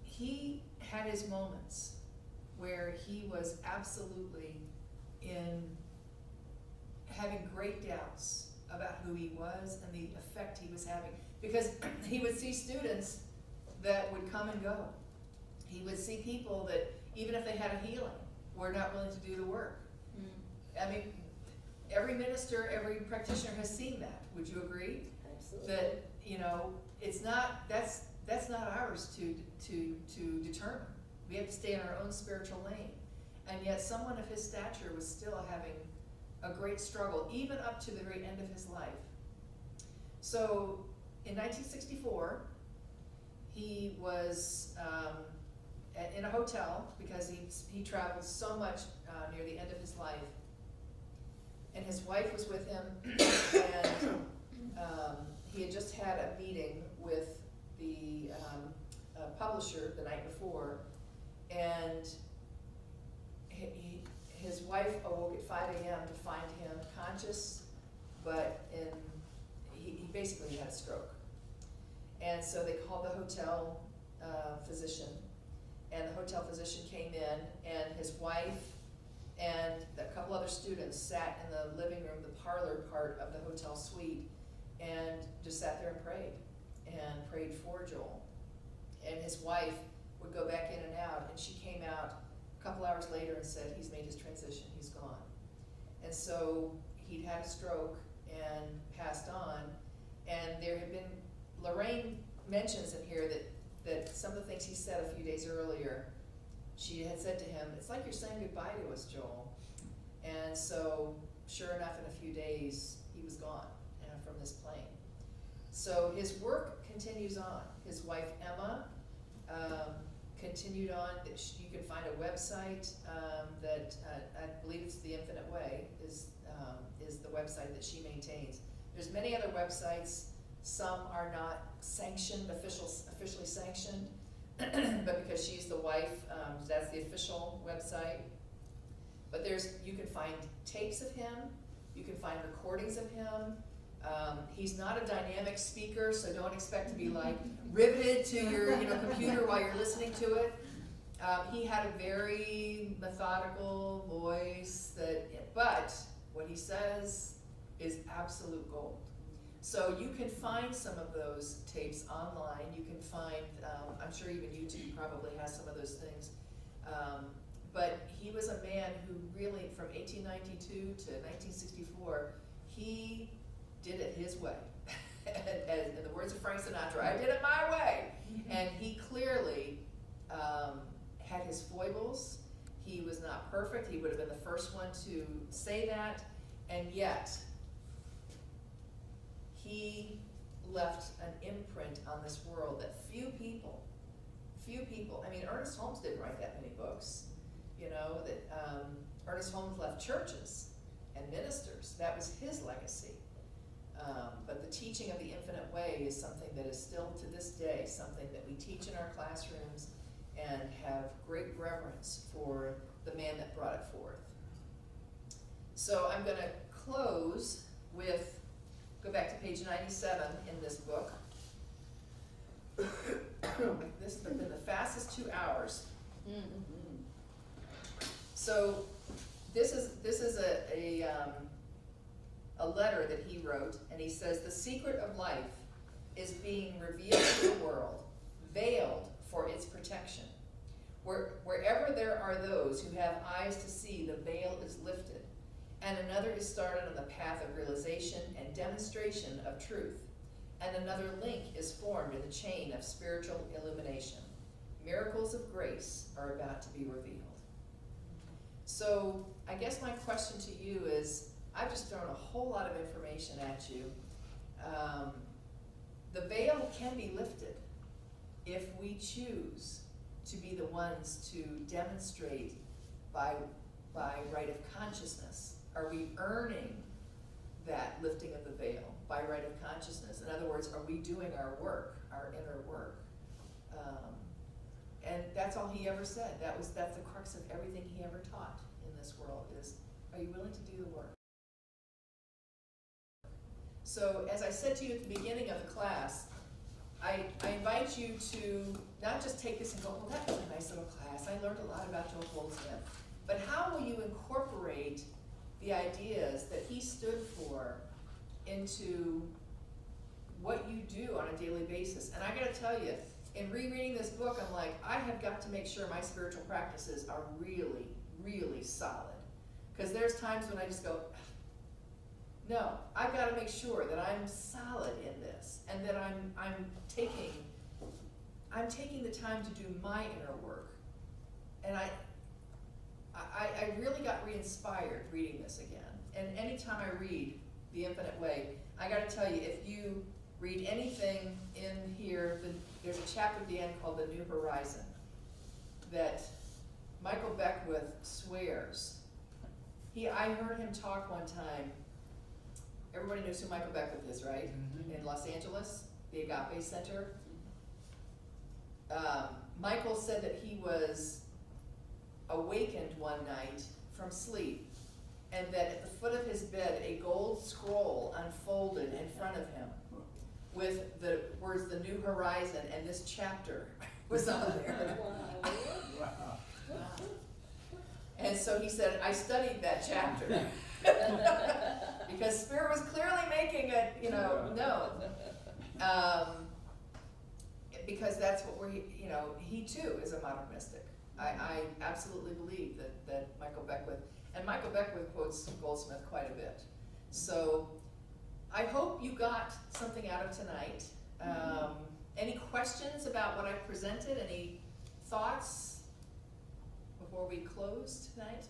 he had his moments where he was absolutely having great doubts about who he was and the effect he was having, because he would see students that would come and go. He would see people that, even if they had a healing, were not willing to do the work. I mean, every minister, every practitioner has seen that. Would you agree? Absolutely. That, it's not, that's not ours to determine. We have to stay in our own spiritual lane. And yet someone of his stature was still having a great struggle, even up to the very end of his life. So in 1964, he was in a hotel because he traveled so much near the end of his life. And his wife was with him, and he had just had a meeting with the publisher the night before, and his wife awoke at 5 a.m. to find him conscious, but he basically had a stroke. And so they called the hotel physician, and the hotel physician came in, and his wife and a couple other students sat in the living room, the parlor part of the hotel suite, and just sat there and prayed for Joel. And his wife would go back in and out, and she came out a couple hours later and said, he's made his transition, he's gone. And so he'd had a stroke and passed on, and there had been, Lorraine mentions in here that some of the things he said a few days earlier, she had said to him, it's like you're saying goodbye to us, Joel. And so, sure enough, in a few days, he was gone from this plane. So his work continues on. His wife, Emma, continued on. You can find a website that I believe it's The Infinite Way is the website that she maintains. There's many other websites. Some are not sanctioned, officially sanctioned, but because she's the wife, that's the official website. But you can find tapes of him, you can find recordings of him. He's not a dynamic speaker, so don't expect to be like riveted to your computer while you're listening to it. He had a very methodical voice, but what he says is absolute gold. So you can find some of those tapes online. You can find, I'm sure even YouTube probably has some of those things. But he was a man who really, from 1892 to 1964, he did it his way. And in the words of Frank Sinatra, I did it my way. And he clearly had his foibles. He was not perfect. He would have been the first one to say that. And yet, he left an imprint on this world that few people, I mean, Ernest Holmes didn't write that many books, Ernest Holmes left churches and ministers. That was his legacy. But the teaching of the infinite way is something that is still to this day something that we teach in our classrooms and have great reverence for the man that brought it forth. So I'm going to close with, go back to page 97 in this book. This has been the fastest 2 hours. So this is a letter that he wrote, and he says, the secret of life is being revealed to the world, veiled for its protection. Wherever there are those who have eyes to see, the veil is lifted, and another is started on the path of realization and demonstration of truth, and another link is formed in the chain of spiritual illumination. Miracles of grace are about to be revealed. So I guess my question to you is, I've just thrown a whole lot of information at you. The veil can be lifted if we choose to be the ones to demonstrate by right of consciousness? Are we earning that lifting of the veil by right of consciousness? In other words, are we doing our work, our inner work? And that's all he ever said. That's the crux of everything he ever taught in this world is, are you willing to do the work? So as I said to you at the beginning of the class, I invite you to not just take this and go, well, that was a nice little class. I learned a lot about Joel Goldsmith. But how will you incorporate the ideas that he stood for into what you do on a daily basis? And I gotta tell you, in rereading this book, I'm like, I have got to make sure my spiritual practices are really, really solid. Because there's times when I just go, no, I've got to make sure that I'm solid in this, and that I'm taking the time to do my inner work. And I really got re-inspired reading this again. And anytime I read The Infinite Way, I got to tell you, if you read anything in here, there's a chapter at the end called The New Horizon that Michael Beckwith swears. I heard him talk one time. Everybody knows who Michael Beckwith is, right? Mhm. In Los Angeles, the Agape Center. Michael said that he was awakened one night from sleep, and that at the foot of his bed, a gold scroll unfolded in front of him with the words, The New Horizon, and this chapter was on there. Wow. And so he said, I studied that chapter. Because Spirit was clearly making it, known. Because that's what he too is a modern mystic. I absolutely believe that Michael Beckwith quotes Goldsmith quite a bit. So I hope you got something out of tonight. Any questions about what I presented? Any thoughts before we close tonight?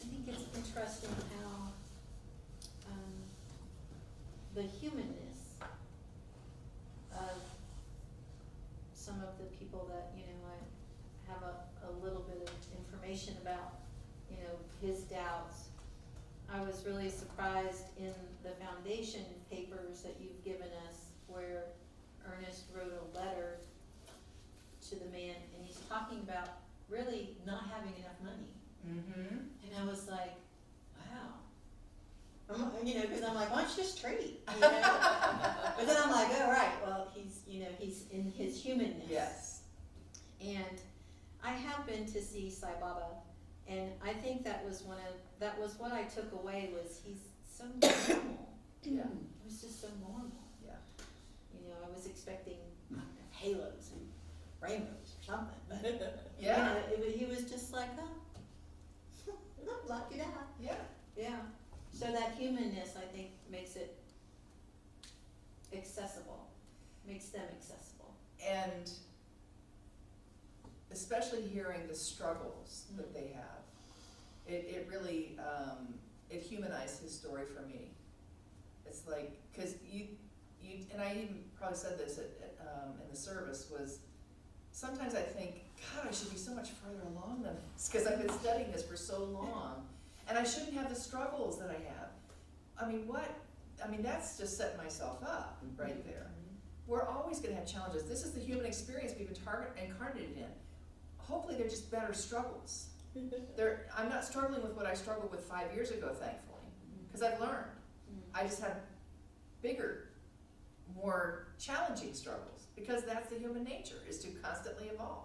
I think it's interesting how the humanness of some of the people that, I have a little bit of information about, his doubts. I was really surprised in the foundation papers that you've given us where Ernest wrote a letter to the man, and he's talking about really not having enough money. Mm-hmm. And I was like, wow. Because I'm like, why don't you just trade? But then I'm like, oh, right, well, he's in his humanness. Yes. And I have been to see Sai Baba, and I think that was what I took away was he's so normal. Yeah. It was just so normal. Yeah. I was expecting halos and rainbows or something, but Yeah. he was just like, oh, luck it out. Yeah. Yeah. So that humanness, I think, makes it accessible, makes them accessible. And especially hearing the struggles that they have, it really, it humanized his story for me. It's like, because you, and I even probably said this in the service, was sometimes I think, God, I should be so much further along than this, because I've been studying this for so long, and I shouldn't have the struggles that I have. That's just setting myself up right there. We're always going to have challenges. This is the human experience we've been incarnated in. Hopefully they're just better struggles. I'm not struggling with what I struggled with 5 years ago, thankfully, because I've learned. I just have bigger, more challenging struggles, because that's the human nature, is to constantly evolve.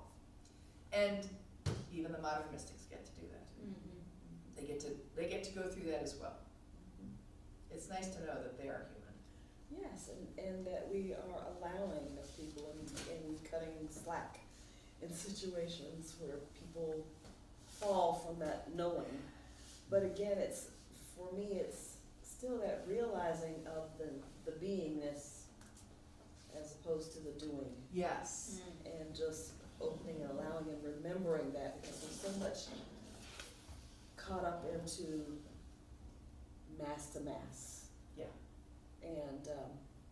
And even the modern mystics get to do that. They get to go through that as well. It's nice to know that they are human. Yes, and that we are allowing the people and cutting slack in situations where people fall from that knowing. But again, for me, it's still that realizing of the beingness as opposed to the doing. Yes. And just opening and allowing and remembering that, because we're so much caught up into mass to mass. Yeah. And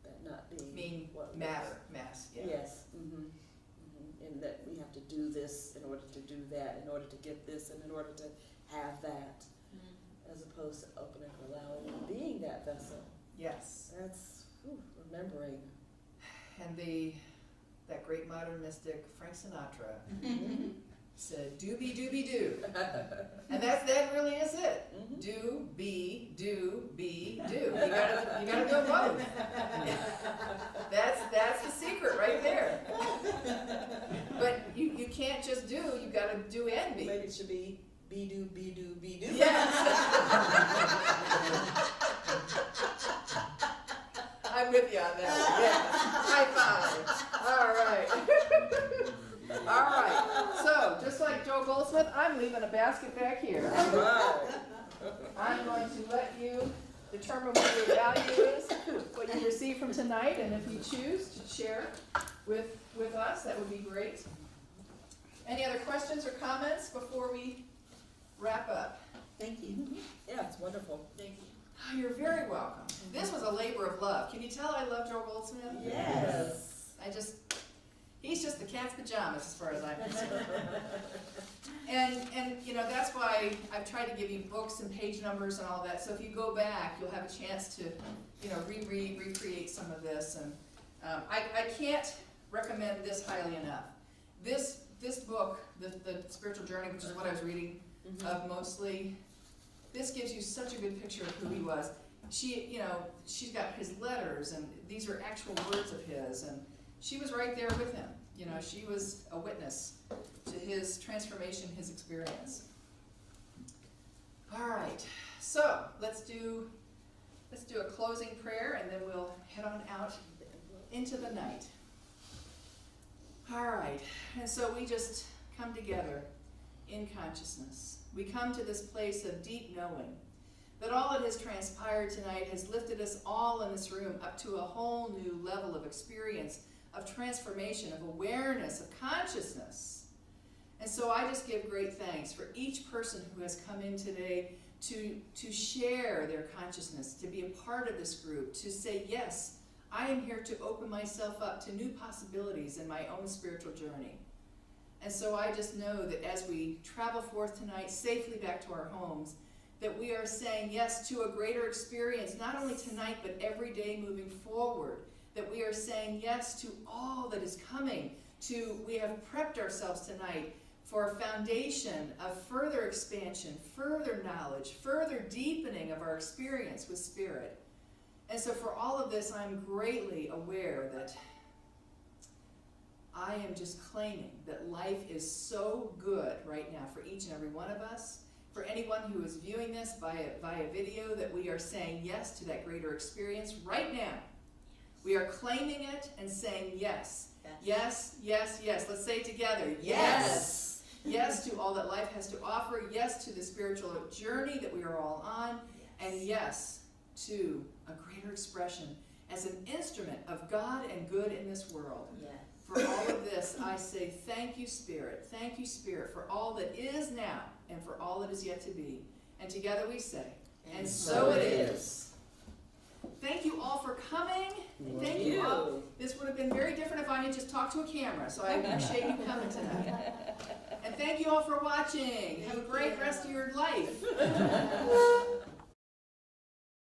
that not being Mean what it is. matter, mass, yeah. Yes, and that we have to do this in order to do that, in order to get this, and in order to have that, as opposed to opening and allowing and being that vessel. Yes. That's remembering. And that great modern mystic Frank Sinatra said, "Do be do," and that really is it. Do be do. You gotta do both. That's the secret right there. But you can't just do. You gotta do and be. Maybe it should be do. Yes. I'm with you on that. Yes. High five. All right. So, just like Joe Goldsmith, I'm leaving a basket back here. I'm going to let you determine what your value is, what you receive from tonight, and if you choose to share with us, that would be great. Any other questions or comments before we wrap up? Thank you. Yeah, it's wonderful. Thank you. Oh, you're very welcome. This was a labor of love. Can you tell I love Joe Goldsmith? Yes. He's just the cat's pajamas as far as I'm concerned. And that's why I've tried to give you books and page numbers and all that. So if you go back, you'll have a chance to, reread, recreate some of this. And I can't recommend this highly enough. This book, the Spiritual Journey, which is what I was reading of mostly, this gives you such a good picture of who he was. She's got his letters, and these are actual words of his, and she was right there with him. She was a witness to his transformation, his experience. All right, so let's do a closing prayer, and then we'll head on out into the night. All right, and so we just come together in consciousness. We come to this place of deep knowing that all that has transpired tonight has lifted us all in this room up to a whole new level of experience, of transformation, of awareness, of consciousness. And so I just give great thanks for each person who has come in today to share their consciousness, to be a part of this group, to say, yes, I am here to open myself up to new possibilities in my own spiritual journey. And so I just know that as we travel forth tonight safely back to our homes, that we are saying yes to a greater experience, not only tonight, but every day moving forward. That we are saying yes to all that is coming. We have prepped ourselves tonight for a foundation of further expansion, further knowledge, further deepening of our experience with Spirit. And so for all of this, I'm greatly aware that I am just claiming that life is so good right now for each and every one of us. For anyone who is viewing this via video, that we are saying yes to that greater experience right now. We are claiming it and saying yes. Yes, yes, yes. Let's say it together. Yes. Yes to all that life has to offer. Yes to the spiritual journey that we are all on. And yes to a greater expression as an instrument of God and good in this world. Yes. For all of this, I say thank you, Spirit. Thank you, Spirit, for all that is now and for all that is yet to be. And together we say, and so it is. Thank you all for coming. And thank you all. This would have been very different if I had just talked to a camera, so I appreciate you coming tonight. And thank you all for watching. Have a great rest of your life.